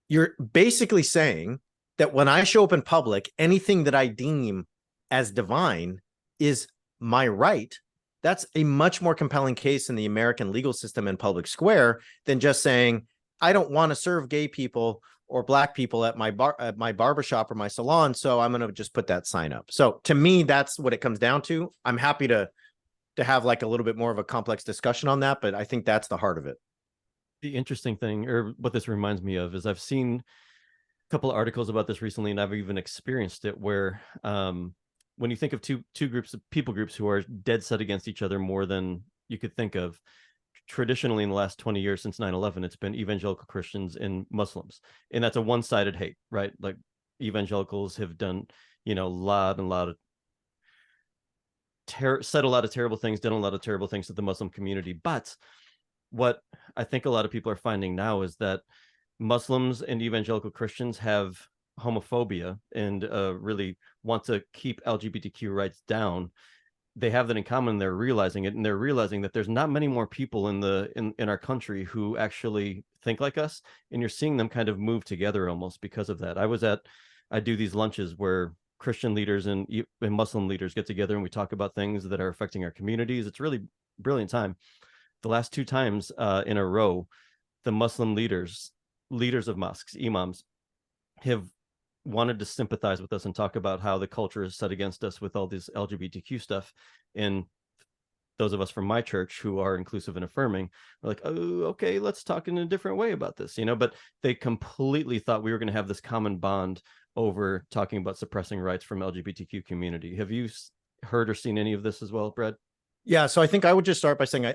You're basically saying that when I show up in public, anything that I deem as divine is my right. That's a much more compelling case in the American legal system and public square than just saying, I don't want to serve gay people or black people at my barbershop or my salon, so I'm going to just put that sign up. So to me, that's what it comes down to. I'm happy to have like a little bit more of a complex discussion on that, but I think that's the heart of it. The interesting thing, or what this reminds me of, is I've seen a couple of articles about this recently, and I've even experienced it, where when you think of two people groups who are dead set against each other more than you could think of, traditionally in the last 20 years since 9/11, it's been evangelical Christians and Muslims, and that's a one-sided hate, right? Like evangelicals have done said a lot of terrible things, done a lot of terrible things to the Muslim community. But what I think a lot of people are finding now is that Muslims and evangelical Christians have homophobia and really want to keep LGBTQ rights down. They have that in common. They're realizing it, and they're realizing that there's not many more people in our country who actually think like us, and you're seeing them kind of move together almost because of that. I do these lunches where Christian leaders and Muslim leaders get together, and we talk about things that are affecting our communities. It's really brilliant time. The last 2 times in a row, the Muslim leaders of mosques, imams, have wanted to sympathize with us and talk about how the culture is set against us with all this LGBTQ stuff. And those of us from my church who are inclusive and affirming are like, oh, okay, let's talk in a different way about this, but they completely thought we were going to have this common bond over talking about suppressing rights from LGBTQ community. Have you heard or seen any of this as well, Brad? Yeah, so I think I would just start by saying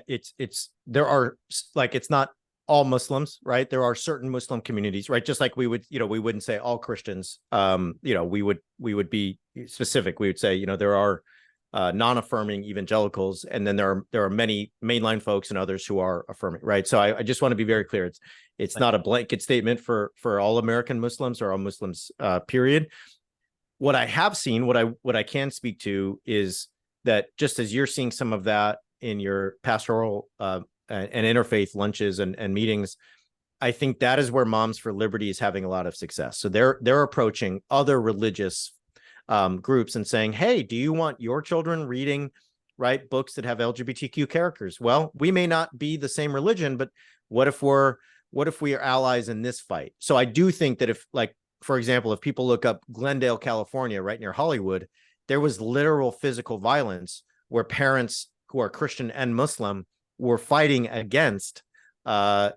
there are, like, it's not all Muslims, right? There are certain Muslim communities, right? Just like we would, we wouldn't say all Christians. We would be specific. We would say, there are non-affirming evangelicals, and then there are many mainline folks and others who are affirming, right? So I just want to be very clear. It's not a blanket statement for all American Muslims or all Muslims, period. What I have seen, what I can speak to is that, just as you're seeing some of that in your pastoral and interfaith lunches and meetings, I think that is where Moms for Liberty is having a lot of success. So they're approaching other religious groups and saying, hey, do you want your children reading, right, books that have LGBTQ characters? Well, we may not be the same religion, but what if we are allies in this fight? So I do think that if, like, for example, if people look up Glendale, California, right near Hollywood, there was literal physical violence where parents who are Christian and Muslim were fighting against folks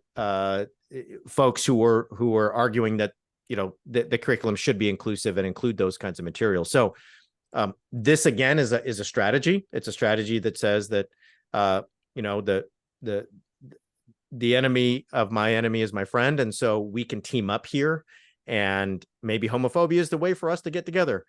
who were arguing that, the curriculum should be inclusive and include those kinds of materials. So this, again, is a strategy. It's a strategy that says that the enemy of my enemy is my friend, and so we can team up here, and maybe homophobia is the way for us to get together.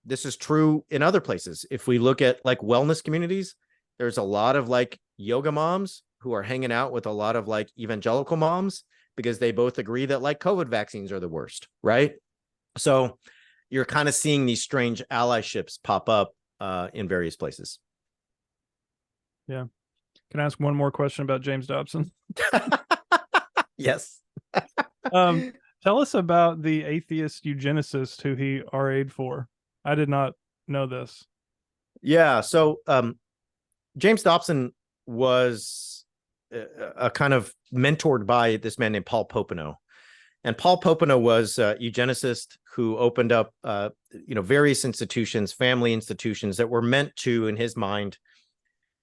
This is true in other places. If we look at, like, wellness communities, there's a lot of, like, yoga moms who are hanging out with a lot of, like, evangelical moms, because they both agree that, like, COVID vaccines are the worst, right? So you're kind of seeing these strange allyships pop up in various places. Yeah. Can I ask one more question about James Dobson? Yes. Tell us about the atheist eugenicist who he RA'd for. I did not know this. Yeah. So James Dobson was a kind of mentored by this man named Paul Popenoe. And Paul Popenoe was a eugenicist who opened up, various institutions, family institutions that were meant to, in his mind,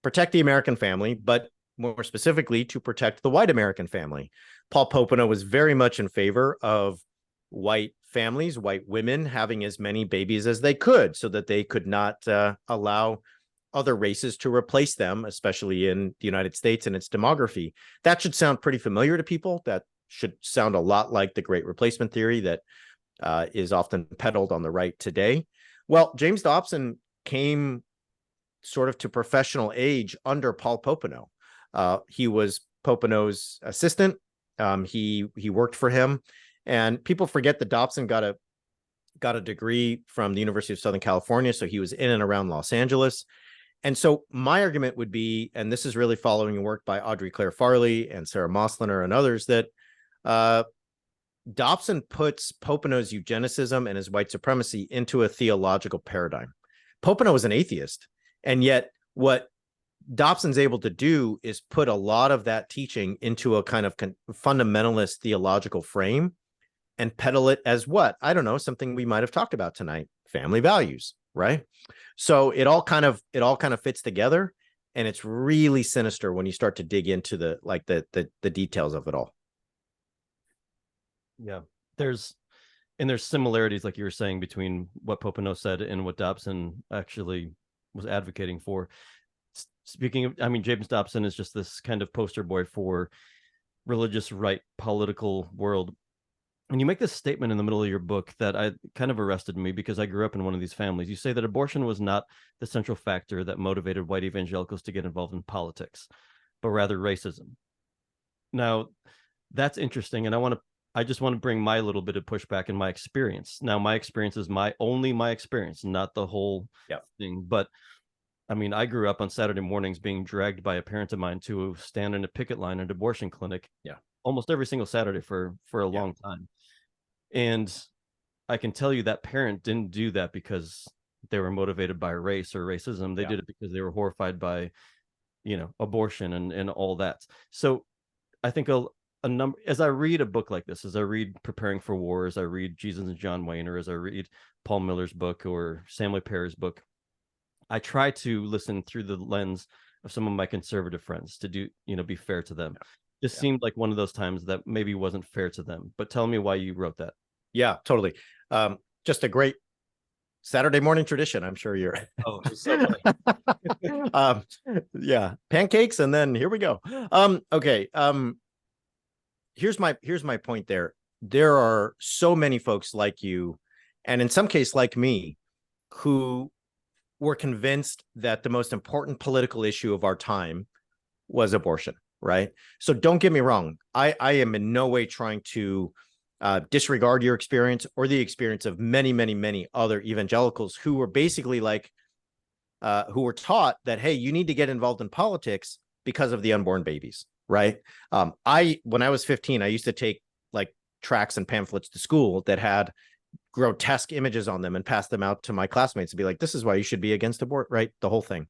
protect the American family, but more specifically to protect the white American family. Paul Popenoe was very much in favor of white families, white women having as many babies as they could, so that they could not allow other races to replace them, especially in the United States and its demography. That should sound pretty familiar to people. That should sound a lot like the Great Replacement theory that is often peddled on the right today. Well, James Dobson came sort of to professional age under Paul Popenoe. He was Popenoe's assistant. He worked for him, and people forget that Dobson got a degree from the University of Southern California, so he was in and around Los Angeles. And so my argument would be, and this is really following work by Audrey Claire Farley and Sarah Mosliner and others, that Dobson puts Popenoe's eugenicism and his white supremacy into a theological paradigm. Popenoe was an atheist, and yet what Dobson's able to do is put a lot of that teaching into a kind of fundamentalist theological frame and peddle it as what? I don't know, something we might have talked about tonight, family values, right? So it all kind of fits together, and it's really sinister when you start to dig into the details of it all. Yeah, there's similarities, like you were saying, between what Popenoe said and what Dobson actually was advocating for. Speaking of, I mean, James Dobson is just this kind of poster boy for religious right political world. And you make this statement in the middle of your book that I kind of arrested me, because I grew up in one of these families. You say that abortion was not the central factor that motivated white evangelicals to get involved in politics, but rather racism. Now, that's interesting, and I just want to bring my little bit of pushback in my experience. Now, my experience is only my experience, not the whole thing. But I mean, I grew up on Saturday mornings being dragged by a parent of mine to stand in a picket line at an abortion clinic. Yeah. Almost every single Saturday for a long time. And I can tell you that parent didn't do that because they were motivated by race or racism. They did it because they were horrified by, abortion and all that. So I think a number, as I read a book like this, as I read Preparing for War, as I read Jesus and John Wayne, or as I read Paul Miller's book or Samuel Perry's book, I try to listen through the lens of some of my conservative friends to do, be fair to them. This seemed like one of those times that maybe wasn't fair to them. But tell me why you wrote that. Yeah, totally. Just a great Saturday morning tradition. I'm sure you're. Oh, it's so funny. Yeah, pancakes, and then here we go. Okay. Here's my point there. There are so many folks like you, and in some case like me, who were convinced that the most important political issue of our time was abortion, right? So don't get me wrong. I am in no way trying to disregard your experience or the experience of many, many, many other evangelicals who were basically like, who were taught that, hey, you need to get involved in politics because of the unborn babies, right? When I was 15, I used to take like tracts and pamphlets to school that had grotesque images on them and pass them out to my classmates and be like, this is why you should be against abortion, right? The whole thing.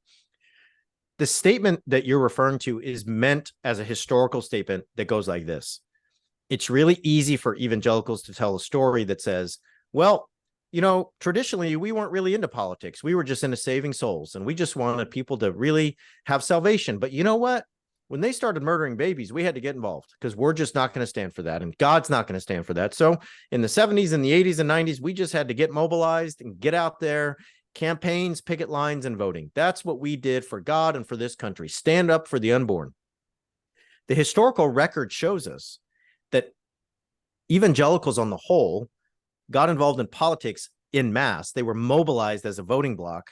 The statement that you're referring to is meant as a historical statement that goes like this. It's really easy for evangelicals to tell a story that says, well, you know, traditionally we weren't really into politics. We were just into saving souls, and we just wanted people to really have salvation. But you know what? When they started murdering babies, we had to get involved because we're just not going to stand for that. And God's not going to stand for that. So in the 70s and the 80s and 90s, we just had to get mobilized and get out there, campaigns, picket lines, and voting. That's what we did for God and for this country. Stand up for the unborn. The historical record shows us that evangelicals on the whole got involved in politics en masse. They were mobilized as a voting bloc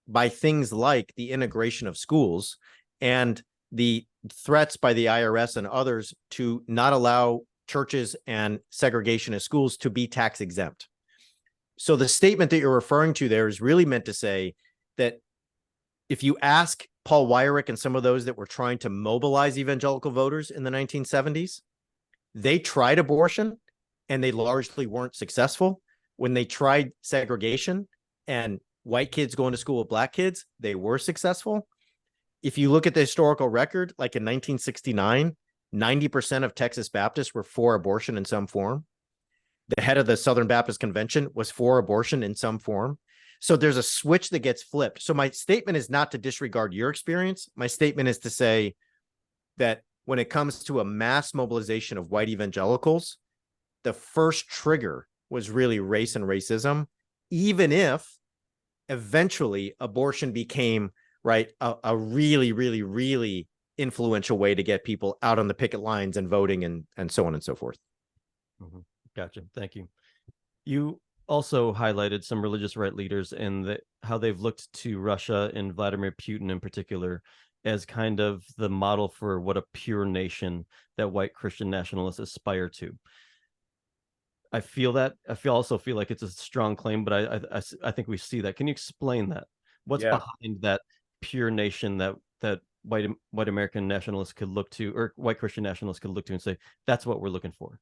by things like the integration of schools and the threats by the IRS and others to not allow churches and segregationist schools to be tax exempt. So the statement that you're referring to there is really meant to say that if you ask Paul Weyrich and some of those that were trying to mobilize evangelical voters in the 1970s, they tried abortion and they largely weren't successful. When they tried segregation and white kids going to school with black kids, they were successful. If you look at the historical record, like in 1969, 90% of Texas Baptists were for abortion in some form. The head of the Southern Baptist Convention was for abortion in some form. So there's a switch that gets flipped. So my statement is not to disregard your experience. My statement is to say that when it comes to a mass mobilization of white evangelicals, the first trigger was really race and racism, even if eventually abortion became, right, a really, really, really influential way to get people out on the picket lines and voting and so on and so forth. Mm-hmm. Gotcha. Thank you. You also highlighted some religious right leaders and how they've looked to Russia and Vladimir Putin in particular as kind of the model for what a pure nation that white Christian nationalists aspire to. I also feel like it's a strong claim, but I think we see that. Can you explain that? What's behind that pure nation that white American nationalists could look to, or white Christian nationalists could look to and say, that's what we're looking for?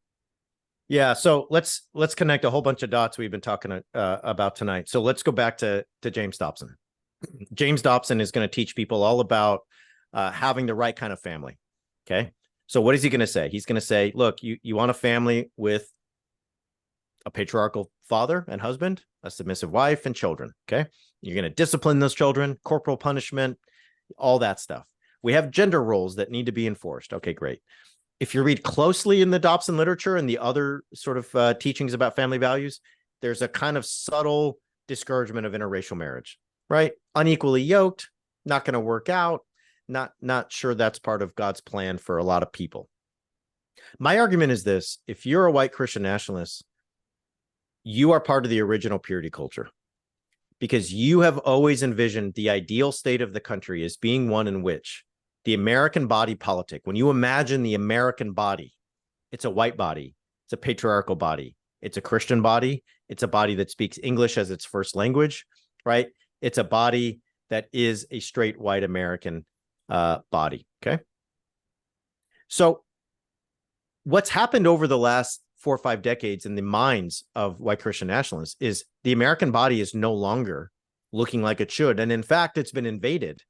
Yeah, so let's connect a whole bunch of dots we've been talking about tonight. So let's go back to James Dobson. James Dobson is going to teach people all about having the right kind of family. Okay, so what is he going to say? He's going to say, look, you want a family with a patriarchal father and husband, a submissive wife, and children. Okay, you're going to discipline those children, corporal punishment, all that stuff. We have gender roles that need to be enforced. Okay, great. If you read closely in the Dobson literature and the other sort of teachings about family values, there's a kind of subtle discouragement of interracial marriage, right? Unequally yoked, not going to work out, not sure that's part of God's plan for a lot of people. My argument is this: if you're a white Christian nationalist, you are part of the original purity culture, because you have always envisioned the ideal state of the country as being one in which the American body politic, when you imagine the American body, it's a white body, it's a patriarchal body, it's a Christian body, it's a body that speaks English as its first language, right? It's a body that is a straight white American body, okay? So what's happened over the last 4 or 5 decades in the minds of white Christian nationalists is the American body is no longer looking like it should. And in fact, it's been invaded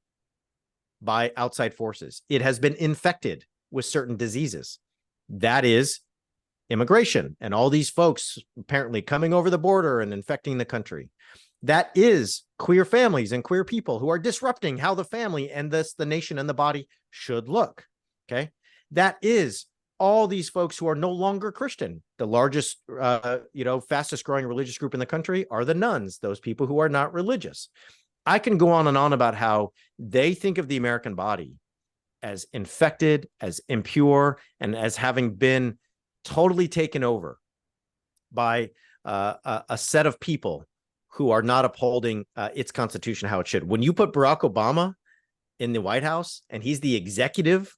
by outside forces. It has been infected with certain diseases. That is immigration and all these folks apparently coming over the border and infecting the country. That is queer families and queer people who are disrupting how the family and thus the nation and the body should look. Okay. That is all these folks who are no longer Christian. The largest, fastest growing religious group in the country are the nuns, those people who are not religious. I can go on and on about how they think of the American body as infected, as impure, and as having been totally taken over by a set of people who are not upholding its constitution how it should. When you put Barack Obama in the White House and he's the executive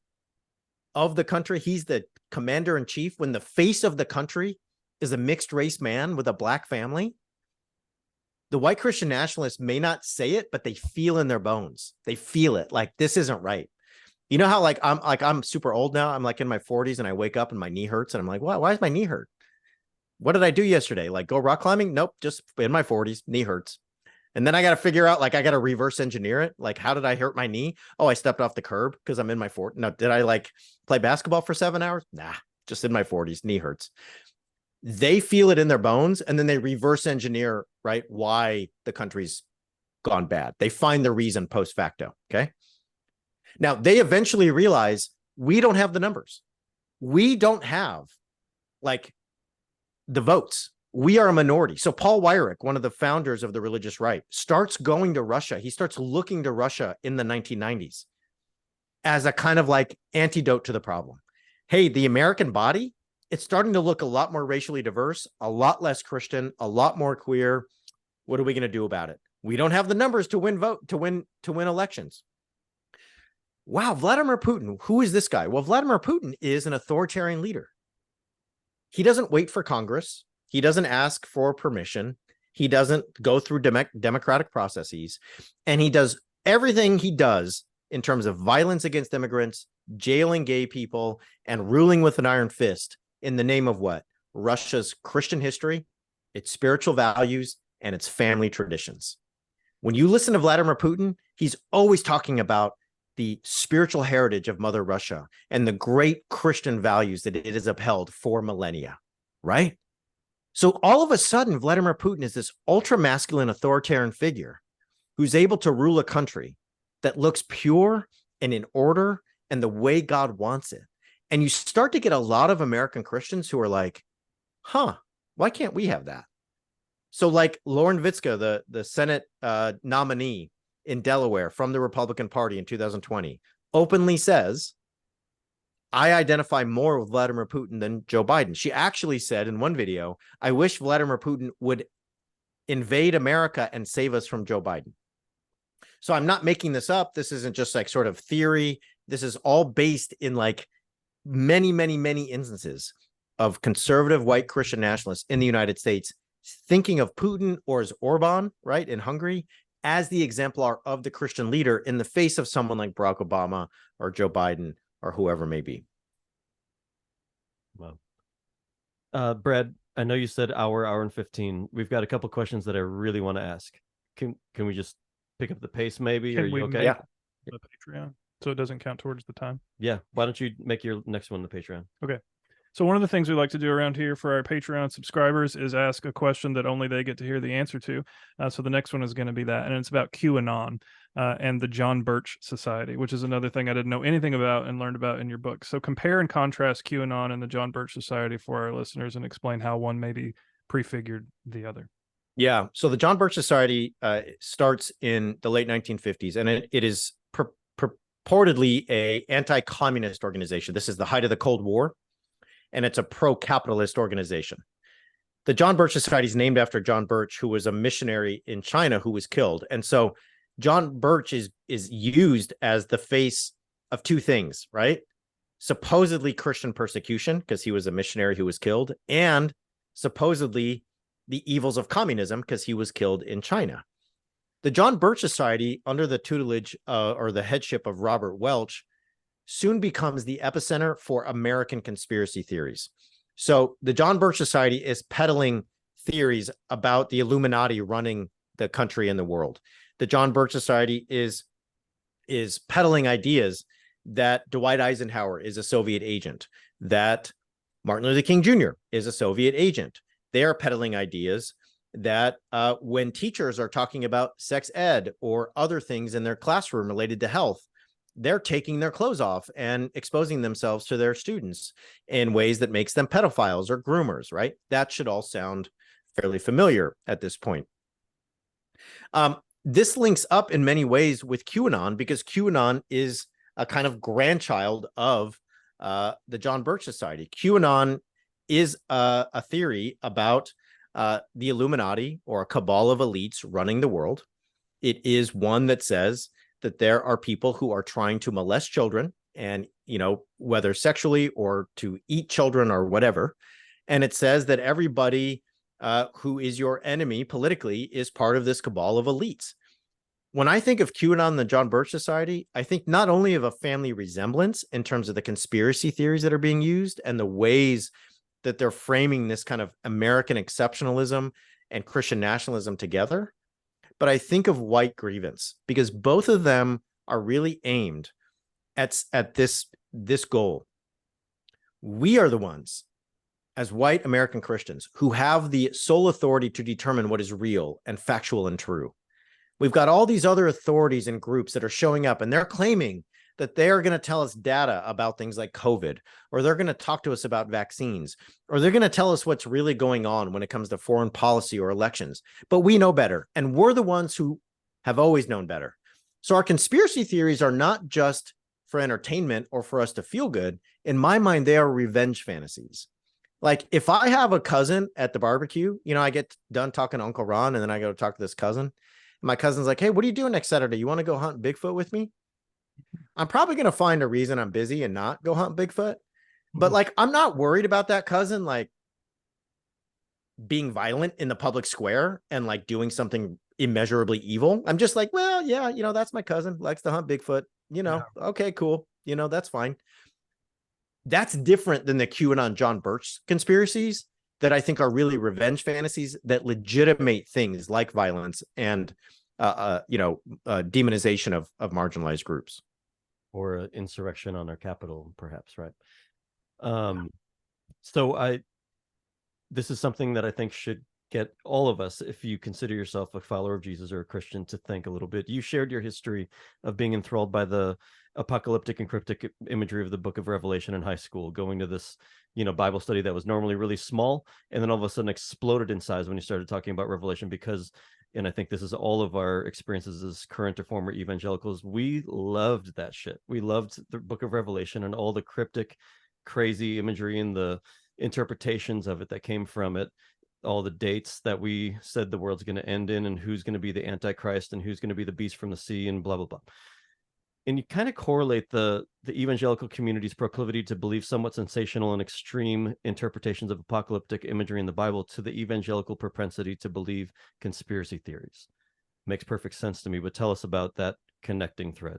of the country, he's the commander in chief, when the face of the country is a mixed race man with a black family, the white Christian nationalists may not say it, but they feel in their bones. They feel it, like this isn't right. You know how I'm super old now. I'm like in my 40s and I wake up and my knee hurts and I'm like, why is my knee hurt? What did I do yesterday? Like go rock climbing? Nope, just in my 40s, knee hurts. And then I got to figure out, like, I got to reverse engineer it. Like, how did I hurt my knee? Oh, I stepped off the curb because I'm in my 40s. No, did I like play basketball for 7 hours? Nah, just in my 40s, knee hurts. They feel it in their bones, and then they reverse engineer, right, why the country's gone bad. They find the reason post facto, okay? Now, they eventually realize we don't have the numbers. We don't have, like, the votes. We are a minority. So Paul Weyrich, one of the founders of the religious right, starts going to Russia. He starts looking to Russia in the 1990s as a kind of like antidote to the problem. Hey, the American body, it's starting to look a lot more racially diverse, a lot less Christian, a lot more queer. What are we going to do about it? We don't have the numbers to win elections. Wow, Vladimir Putin, who is this guy? Well, Vladimir Putin is an authoritarian leader. He doesn't wait for Congress. He doesn't ask for permission. He doesn't go through democratic processes. And he does everything he does in terms of violence against immigrants, jailing gay people, and ruling with an iron fist in the name of what? Russia's Christian history, its spiritual values, and its family traditions. When you listen to Vladimir Putin, he's always talking about the spiritual heritage of Mother Russia and the great Christian values that it has upheld for millennia, right? So all of a sudden, Vladimir Putin is this ultra-masculine authoritarian figure who's able to rule a country that looks pure and in order and the way God wants it. And you start to get a lot of American Christians who are like, why can't we have that? So like Lauren Vitska, the Senate nominee in Delaware from the Republican Party in 2020, openly says, I identify more with Vladimir Putin than Joe Biden. She actually said in one video, I wish Vladimir Putin would invade America and save us from Joe Biden. So I'm not making this up. This isn't just like sort of theory. This is all based in like many, many, many instances of conservative white Christian nationalists in the United States thinking of Putin or as Orban, right, in Hungary, as the exemplar of the Christian leader in the face of someone like Barack Obama or Joe Biden or whoever may be. Wow. Brad, I know you said hour and 15. We've got a couple questions that I really want to ask. Can we just pick up the pace maybe? Are you okay? Yeah. The Patreon, so it doesn't count towards the time. Yeah. Why don't you make your next one the Patreon? Okay. So one of the things we like to do around here for our Patreon subscribers is ask a question that only they get to hear the answer to. So the next one is going to be that, and it's about QAnon and the John Birch Society, which is another thing I didn't know anything about and learned about in your book. So compare and contrast QAnon and the John Birch Society for our listeners and explain how one maybe prefigured the other. Yeah. So the John Birch Society starts in the late 1950s, and it is purportedly a anti-communist organization. This is the height of the Cold War, and it's a pro-capitalist organization. The John Birch Society is named after John Birch, who was a missionary in China who was killed. And so John Birch is used as the face of two things, right? Supposedly Christian persecution, because he was a missionary who was killed, and supposedly the evils of communism, because he was killed in China. The John Birch Society, under the tutelage or the headship of Robert Welch, soon becomes the epicenter for American conspiracy theories. So the John Birch Society is peddling theories about the Illuminati running the country and the world. The John Birch Society is peddling ideas that Dwight Eisenhower is a Soviet agent, that Martin Luther King Jr. is a Soviet agent. They are peddling ideas that when teachers are talking about sex ed or other things in their classroom related to health, they're taking their clothes off and exposing themselves to their students in ways that makes them pedophiles or groomers, right? That should all sound fairly familiar at this point. This links up in many ways with QAnon, because QAnon is a kind of grandchild of the John Birch Society. QAnon is a theory about the Illuminati, or a cabal of elites running the world. It is one that says that there are people who are trying to molest children, and, you know, whether sexually or to eat children or whatever. And it says that everybody who is your enemy politically is part of this cabal of elites. When I think of QAnon and the John Birch Society, I think not only of a family resemblance in terms of the conspiracy theories that are being used and the ways that they're framing this kind of American exceptionalism and Christian nationalism together, but I think of white grievance, because both of them are really aimed at this goal. We are the ones, as white American Christians, who have the sole authority to determine what is real and factual and true. We've got all these other authorities and groups that are showing up, and they're claiming that they are going to tell us data about things like COVID, or they're going to talk to us about vaccines, or they're going to tell us what's really going on when it comes to foreign policy or elections. But we know better, and we're the ones who have always known better. So our conspiracy theories are not just for entertainment or for us to feel good. In my mind, they are revenge fantasies. Like, if I have a cousin at the barbecue, you know, I get done talking to Uncle Ron, and then I go to talk to this cousin. My cousin's like, hey, what are you doing next Saturday? You want to go hunt Bigfoot with me? I'm probably going to find a reason I'm busy and not go hunt Bigfoot. But like, I'm not worried about that cousin, like, being violent in the public square and like doing something immeasurably evil. I'm just like, well, yeah, you know, that's my cousin, likes to hunt Bigfoot, you know, okay, cool. You know, that's fine. That's different than the QAnon John Birch conspiracies that I think are really revenge fantasies that legitimate things like violence and, demonization of marginalized groups. Or insurrection on our capital, perhaps, right? So this is something that I think should get all of us, if you consider yourself a follower of Jesus or a Christian, to think a little bit. You shared your history of being enthralled by the apocalyptic and cryptic imagery of the book of Revelation in high school, going to this, Bible study that was normally really small, and then all of a sudden exploded in size when you started talking about Revelation, because, and I think this is all of our experiences as current or former evangelicals, we loved that shit. We loved the book of Revelation and all the cryptic, crazy imagery and the interpretations of it that came from it, all the dates that we said the world's going to end in, and who's going to be the Antichrist and who's going to be the beast from the sea, and blah, blah, blah. And you kind of correlate the evangelical community's proclivity to believe somewhat sensational and extreme interpretations of apocalyptic imagery in the Bible to the evangelical propensity to believe conspiracy theories. Makes perfect sense to me, but tell us about that connecting thread.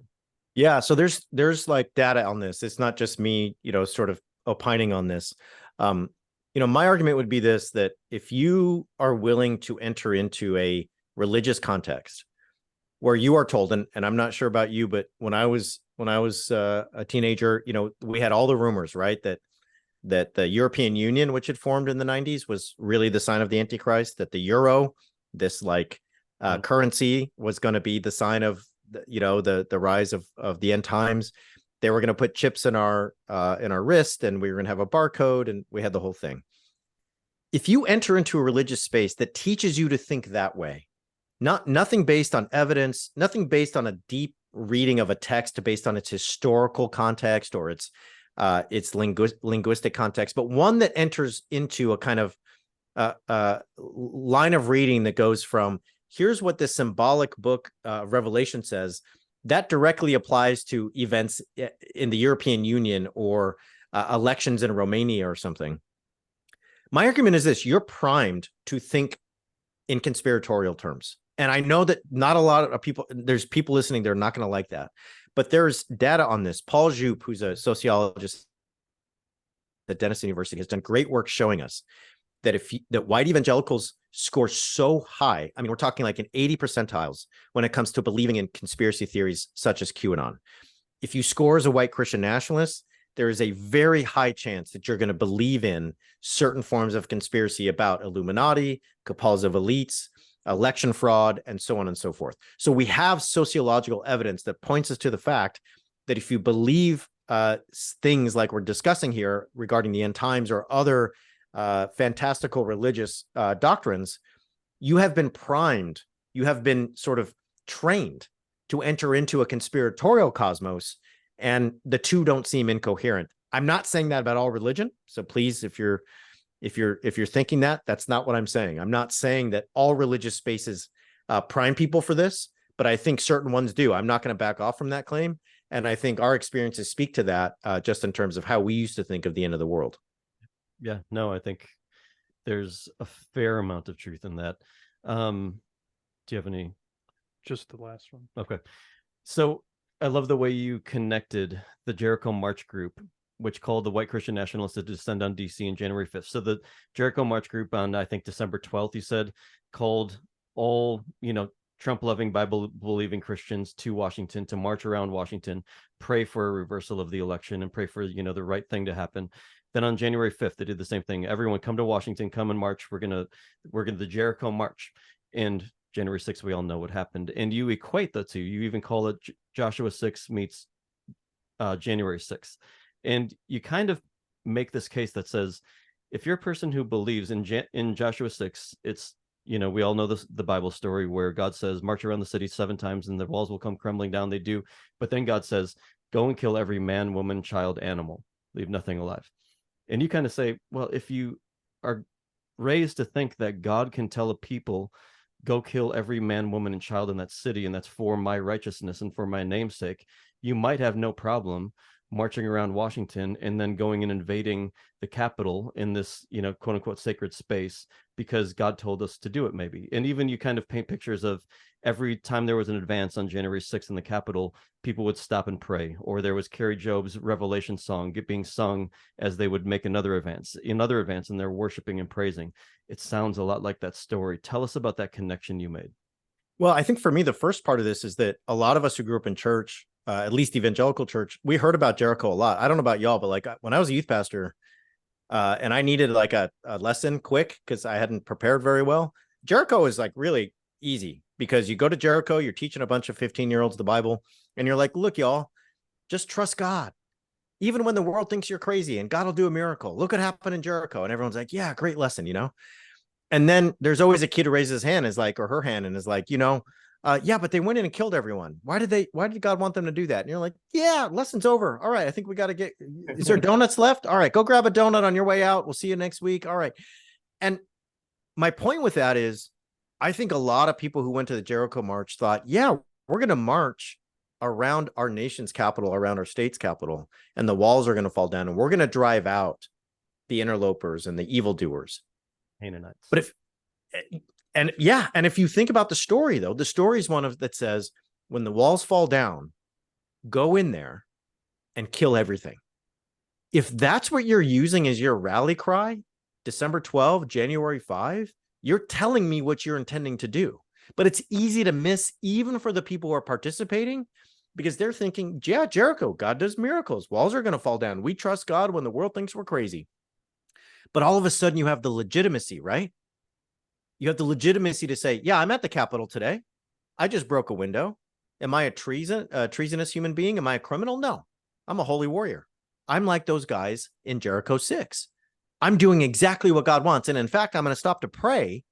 Yeah, so there's like data on this. It's not just me, sort of opining on this. My argument would be this, that if you are willing to enter into a religious context where you are told, and I'm not sure about you, but when I was a teenager, we had all the rumors, right, that the European Union, which had formed in the 90s, was really the sign of the Antichrist, that the euro, this currency, was going to be the sign of the rise of the end times. They were going to put chips in our wrist, and we were going to have a barcode, and we had the whole thing. If you enter into a religious space that teaches you to think that way, nothing based on evidence, nothing based on a deep reading of a text based on its historical context or its linguistic context, but one that enters into a kind of line of reading that goes from, here's what the symbolic book Revelation says, that directly applies to events in the European Union or elections in Romania or something. My argument is this: you're primed to think in conspiratorial terms. And I know that not a lot of people, there's people listening, they're not going to like that. But there's data on this. Paul Jupe, who's a sociologist at Denison University, has done great work showing us that that white evangelicals score so high. I mean, we're talking like in 80 percentiles when it comes to believing in conspiracy theories such as QAnon. If you score as a white Christian nationalist, there is a very high chance that you're going to believe in certain forms of conspiracy about Illuminati, cabals of elites, election fraud, and so on and so forth. So we have sociological evidence that points us to the fact that if you believe things like we're discussing here regarding the end times or other fantastical religious doctrines, you have been primed, you have been sort of trained to enter into a conspiratorial cosmos, and the two don't seem incoherent. I'm not saying that about all religion, so please, if you're thinking that, that's not what I'm saying. I'm not saying that all religious spaces prime people for this, but I think certain ones do. I'm not going to back off from that claim, and I think our experiences speak to that, just in terms of how we used to think of the end of the world. Yeah, no, I think there's a fair amount of truth in that. Do you have any? Just the last one. Okay. So I love the way you connected the Jericho March group, which called the white Christian nationalists to descend on DC on January 5th. So the Jericho March group on, I think, December 12th, you said, called all, Trump-loving, Bible-believing Christians to Washington to march around Washington, pray for a reversal of the election and pray for, the right thing to happen. Then on January 5th, they did the same thing. Everyone come to Washington, come and march. We're gonna the Jericho March. And January 6th, we all know what happened. And you equate the two. You even call it Joshua 6 meets January 6th. And you kind of make this case that says, if you're a person who believes in Joshua 6, it's, we all know the Bible story where God says, march around the city 7 times and the walls will come crumbling down. They do. But then God says, go and kill every man, woman, child, animal, leave nothing alive. And you kind of say, well, if you are raised to think that God can tell a people, go kill every man, woman, and child in that city, and that's for my righteousness and for my namesake, you might have no problem marching around Washington and then going and invading the Capitol in this, quote unquote, sacred space because God told us to do it, maybe. And even you kind of paint pictures of every time there was an advance on January 6th in the Capitol, people would stop and pray, or there was Carrie Job's Revelation song being sung as they would make another advance, and they're worshiping and praising. It sounds a lot like that story. Tell us about that connection you made. Well, I think for me, the first part of this is that a lot of us who grew up in church, at least evangelical church, we heard about Jericho a lot. I don't know about y'all, but like when I was a youth pastor and I needed like a lesson quick because I hadn't prepared very well, Jericho is like really easy because you go to Jericho, you're teaching a bunch of 15-year-olds the Bible, and you're like, look, y'all, just trust God. Even when the world thinks you're crazy and God will do a miracle. Look what happened in Jericho. And everyone's like, yeah, great lesson, And then there's always a kid who raises his hand or her hand and is like, yeah, but they went in and killed everyone. Why did God want them to do that? And you're like, yeah, lesson's over. All right. I think we got to is there donuts left? All right, go grab a donut on your way out. We'll see you next week. All right. And my point with that is, I think a lot of people who went to the Jericho March thought, yeah, we're going to march around our nation's capital, around our state's capital, and the walls are going to fall down and we're going to drive out the interlopers and the evildoers. Canaanites. But if you think about the story, though, the story is one that says, when the walls fall down, go in there and kill everything. If that's what you're using as your rally cry, December 12, January 5, you're telling me what you're intending to do. But it's easy to miss even for the people who are participating because they're thinking, yeah, Jericho, God does miracles. Walls are going to fall down. We trust God when the world thinks we're crazy. But all of a sudden you have the legitimacy, right? You have the legitimacy to say, yeah, I'm at the Capitol today. I just broke a window. Am I a treasonous human being? Am I a criminal? No, I'm a holy warrior. I'm like those guys in Jericho 6. I'm doing exactly what God wants. And in fact, I'm going to stop to pray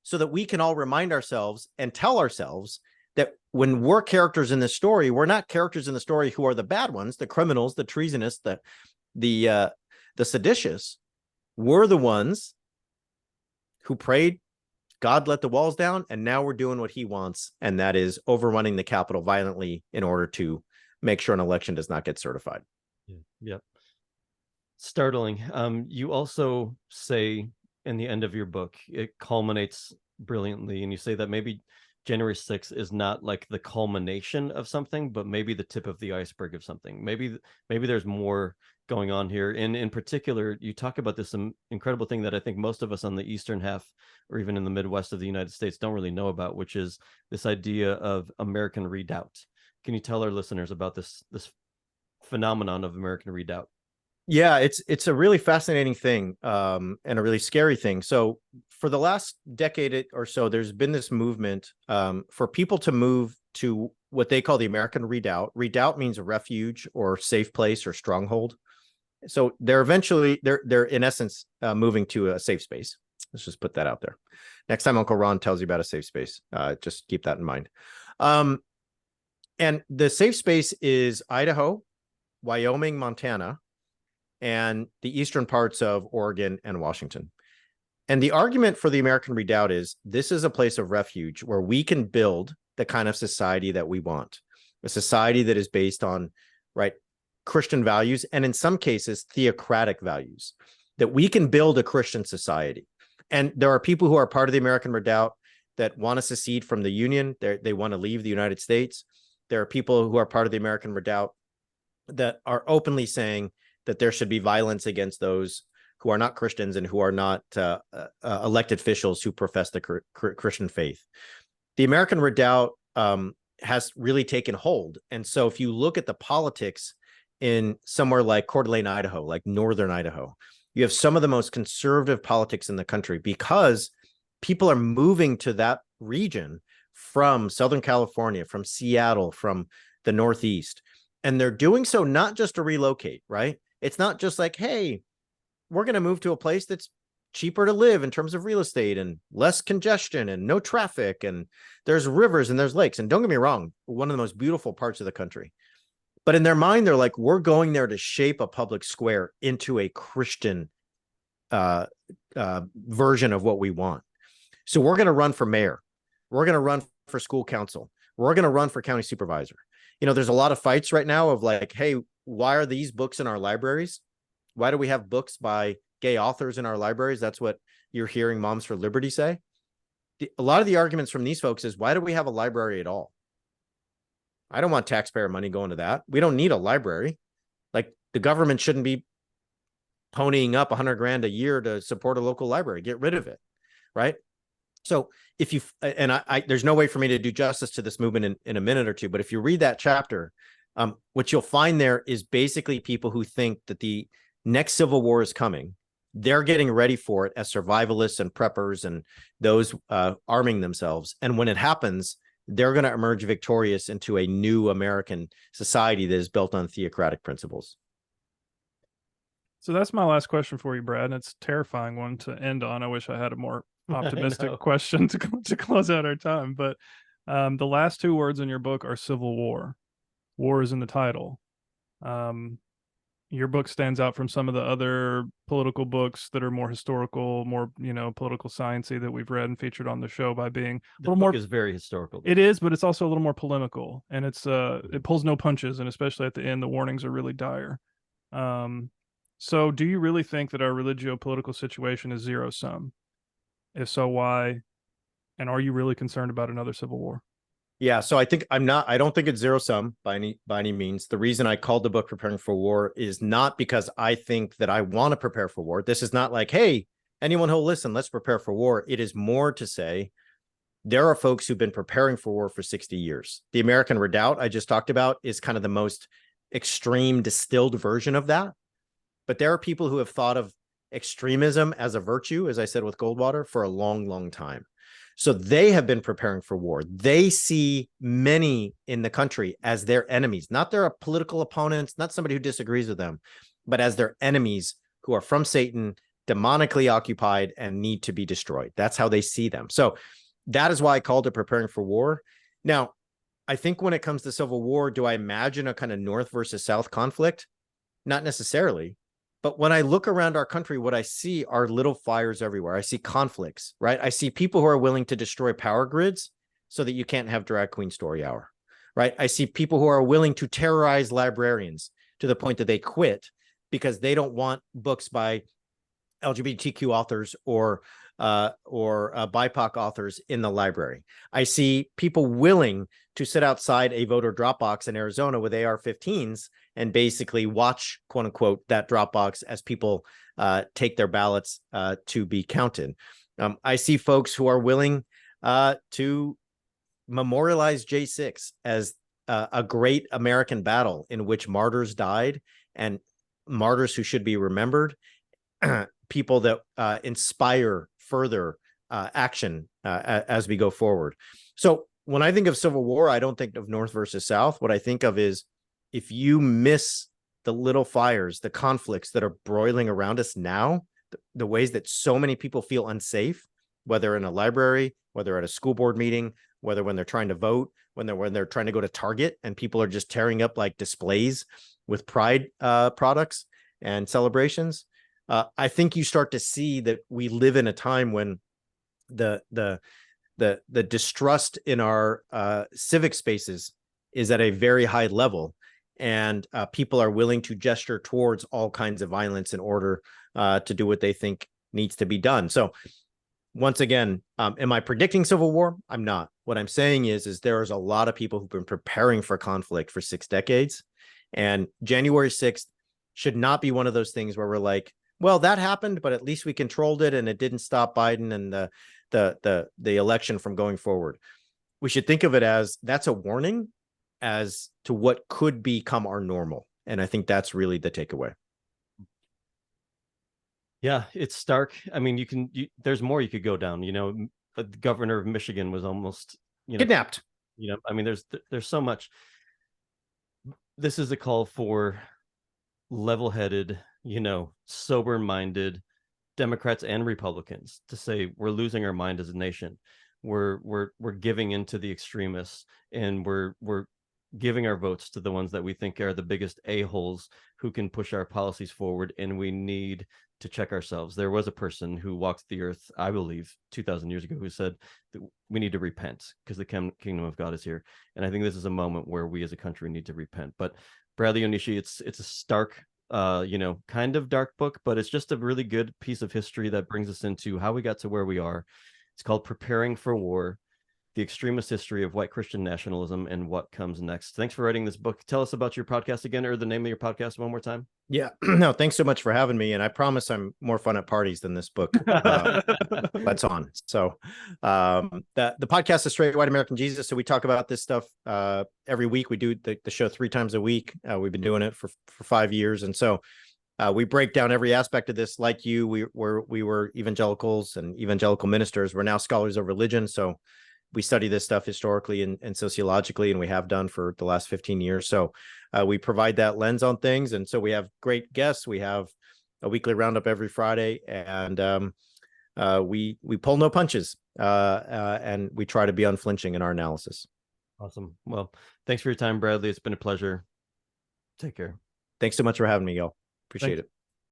so that we can all remind ourselves and tell ourselves that when we're characters in this story, we're not characters in the story who are the bad ones, the criminals, the treasonous, the seditious. We're the ones who prayed, God let the walls down, and now we're doing what he wants, and that is overrunning the Capitol violently in order to make sure an election does not get certified. Yeah. Startling. You also say in the end of your book, it culminates brilliantly, and you say that maybe January 6th is not like the culmination of something, but maybe the tip of the iceberg of something. Maybe there's more going on here. And in particular, you talk about this incredible thing that I think most of us on the eastern half or even in the Midwest of the United States don't really know about, which is this idea of American Redoubt. Can you tell our listeners about this phenomenon of American Redoubt? Yeah, it's a really fascinating thing, and a really scary thing. So for the last decade or so, there's been this movement for people to move to what they call the American Redoubt. Redoubt means a refuge or safe place or stronghold. So they're in essence moving to a safe space. Let's just put that out there. Next time Uncle Ron tells you about a safe space, just keep that in mind. And the safe space is Idaho, Wyoming, Montana, and the eastern parts of Oregon and Washington. And the argument for the American Redoubt is this is a place of refuge where we can build the kind of society that we want, a society that is based on, right, Christian values, and in some cases, theocratic values, that we can build a Christian society. And there are people who are part of the American Redoubt that want to secede from the Union. They want to leave the United States. There are people who are part of the American Redoubt that are openly saying that there should be violence against those who are not Christians and who are not elected officials who profess the Christian faith. The American Redoubt has really taken hold. And so if you look at the politics in somewhere like Coeur d'Alene, Idaho, like northern Idaho, you have some of the most conservative politics in the country because people are moving to that region from Southern California, from Seattle, from the Northeast. And they're doing so not just to relocate, right? It's not just like, hey, we're going to move to a place that's cheaper to live in terms of real estate and less congestion and no traffic. And there's rivers and there's lakes. And don't get me wrong, one of the most beautiful parts of the country. But in their mind, they're like, we're going there to shape a public square into a Christian version of what we want. So we're going to run for mayor. We're going to run for school council. We're going to run for county supervisor. You know, there's a lot of fights right now of like, hey, why are these books in our libraries? Why do we have books by gay authors in our libraries? That's what you're hearing Moms for Liberty say. A lot of the arguments from these folks is, why do we have a library at all? I don't want taxpayer money going to that. We don't need a library. Like, the government shouldn't be ponying up $100,000 a year to support a local library. Get rid of it, right? So if you, and I there's no way for me to do justice to this movement in a minute or two, but if you read that chapter, what you'll find there is basically people who think that the next civil war is coming. They're getting ready for it as survivalists and preppers and those arming themselves. And when it happens, they're going to emerge victorious into a new American society that is built on theocratic principles. So that's my last question for you, Brad. And it's a terrifying one to end on. I wish I had a more optimistic question to close out our time. But the last two words in your book are civil war. War is in the title. Your book stands out from some of the other political books that are more historical, more, political sciencey that we've read and featured on the show by being a little more. Is very historical. It is, but it's also a little more polemical, and it pulls no punches, and especially at the end, the warnings are really dire. So do you really think that our religio-political situation is zero sum? If so, why? And are you really concerned about another civil war? Yeah, so I don't think it's zero sum by any means. The reason I called the book Preparing for War is not because I think that I want to prepare for war. This is not like, hey, anyone who'll listen, let's prepare for war. It is more to say there are folks who've been preparing for war for 60 years. The American Redoubt I just talked about is kind of the most extreme distilled version of that. But there are people who have thought of extremism as a virtue, as I said with Goldwater, for a long, long time. So they have been preparing for war. They see many in the country as their enemies, not their political opponents, not somebody who disagrees with them, but as their enemies who are from Satan, demonically occupied, and need to be destroyed. That's how they see them. So that is why I called it Preparing for War. Now, I think when it comes to civil war, do I imagine a kind of North versus South conflict? Not necessarily. But when I look around our country, what I see are little fires everywhere. I see conflicts, right? I see people who are willing to destroy power grids so that you can't have drag queen story hour, right? I see people who are willing to terrorize librarians to the point that they quit because they don't want books by LGBTQ authors or BIPOC authors in the library. I see people willing to sit outside a voter drop box in Arizona with AR-15s and basically watch, quote unquote, that drop box as people take their ballots to be counted. I see folks who are willing to memorialize J6 as a great American battle in which martyrs died and martyrs who should be remembered, people that inspire further action as we go forward. So when I think of Civil War, I don't think of North versus South. What I think of is, if you miss the little fires, the conflicts that are broiling around us now, the ways that so many people feel unsafe, whether in a library, whether at a school board meeting, whether when they're trying to vote, when they're trying to go to Target and people are just tearing up like displays with pride products and celebrations. I think you start to see that we live in a time when the distrust in our civic spaces is at a very high level, and people are willing to gesture towards all kinds of violence in order to do what they think needs to be done. So once again, am I predicting civil war? I'm not. What I'm saying is there's a lot of people who've been preparing for conflict for 6 decades, and January 6th should not be one of those things where we're like, well, that happened, but at least we controlled it and it didn't stop Biden and the election from going forward. We should think of it as that's a warning as to what could become our normal. And I think that's really the takeaway. Yeah, it's stark. I mean, there's more you could go down. The governor of Michigan was almost, kidnapped. I mean, there's so much. This is a call for level-headed, sober-minded Democrats and Republicans to say we're losing our mind as a nation. We're giving into the extremists, and we're giving our votes to the ones that we think are the biggest a-holes who can push our policies forward, and we need to check ourselves. There was a person who walked the earth, I believe, 2,000 years ago, who said that we need to repent because the kingdom of God is here. And I think this is a moment where we as a country need to repent. But Bradley Onishi, it's a stark, kind of dark book, but it's just a really good piece of history that brings us into how we got to where we are. It's called Preparing for War: The Extremist History of White Christian Nationalism and What Comes Next. Thanks for writing this book. Tell us about your podcast again, or the name of your podcast one more time. Yeah, no, thanks so much for having me. And I promise I'm more fun at parties than this book lets on. So the podcast is Straight White American Jesus. So we talk about this stuff every week. We do the show 3 times a week. We've been doing it for 5 years. And so we break down every aspect of this. Like you, we were evangelicals and evangelical ministers. We're now scholars of religion. So we study this stuff historically and sociologically, and we have done for the last 15 years. So we provide that lens on things. And so we have great guests. We have a weekly roundup every Friday, and we pull no punches, and we try to be unflinching in our analysis. Awesome. Well, thanks for your time, Bradley. It's been a pleasure. Take care. Thanks so much for having me, y'all. Appreciate it.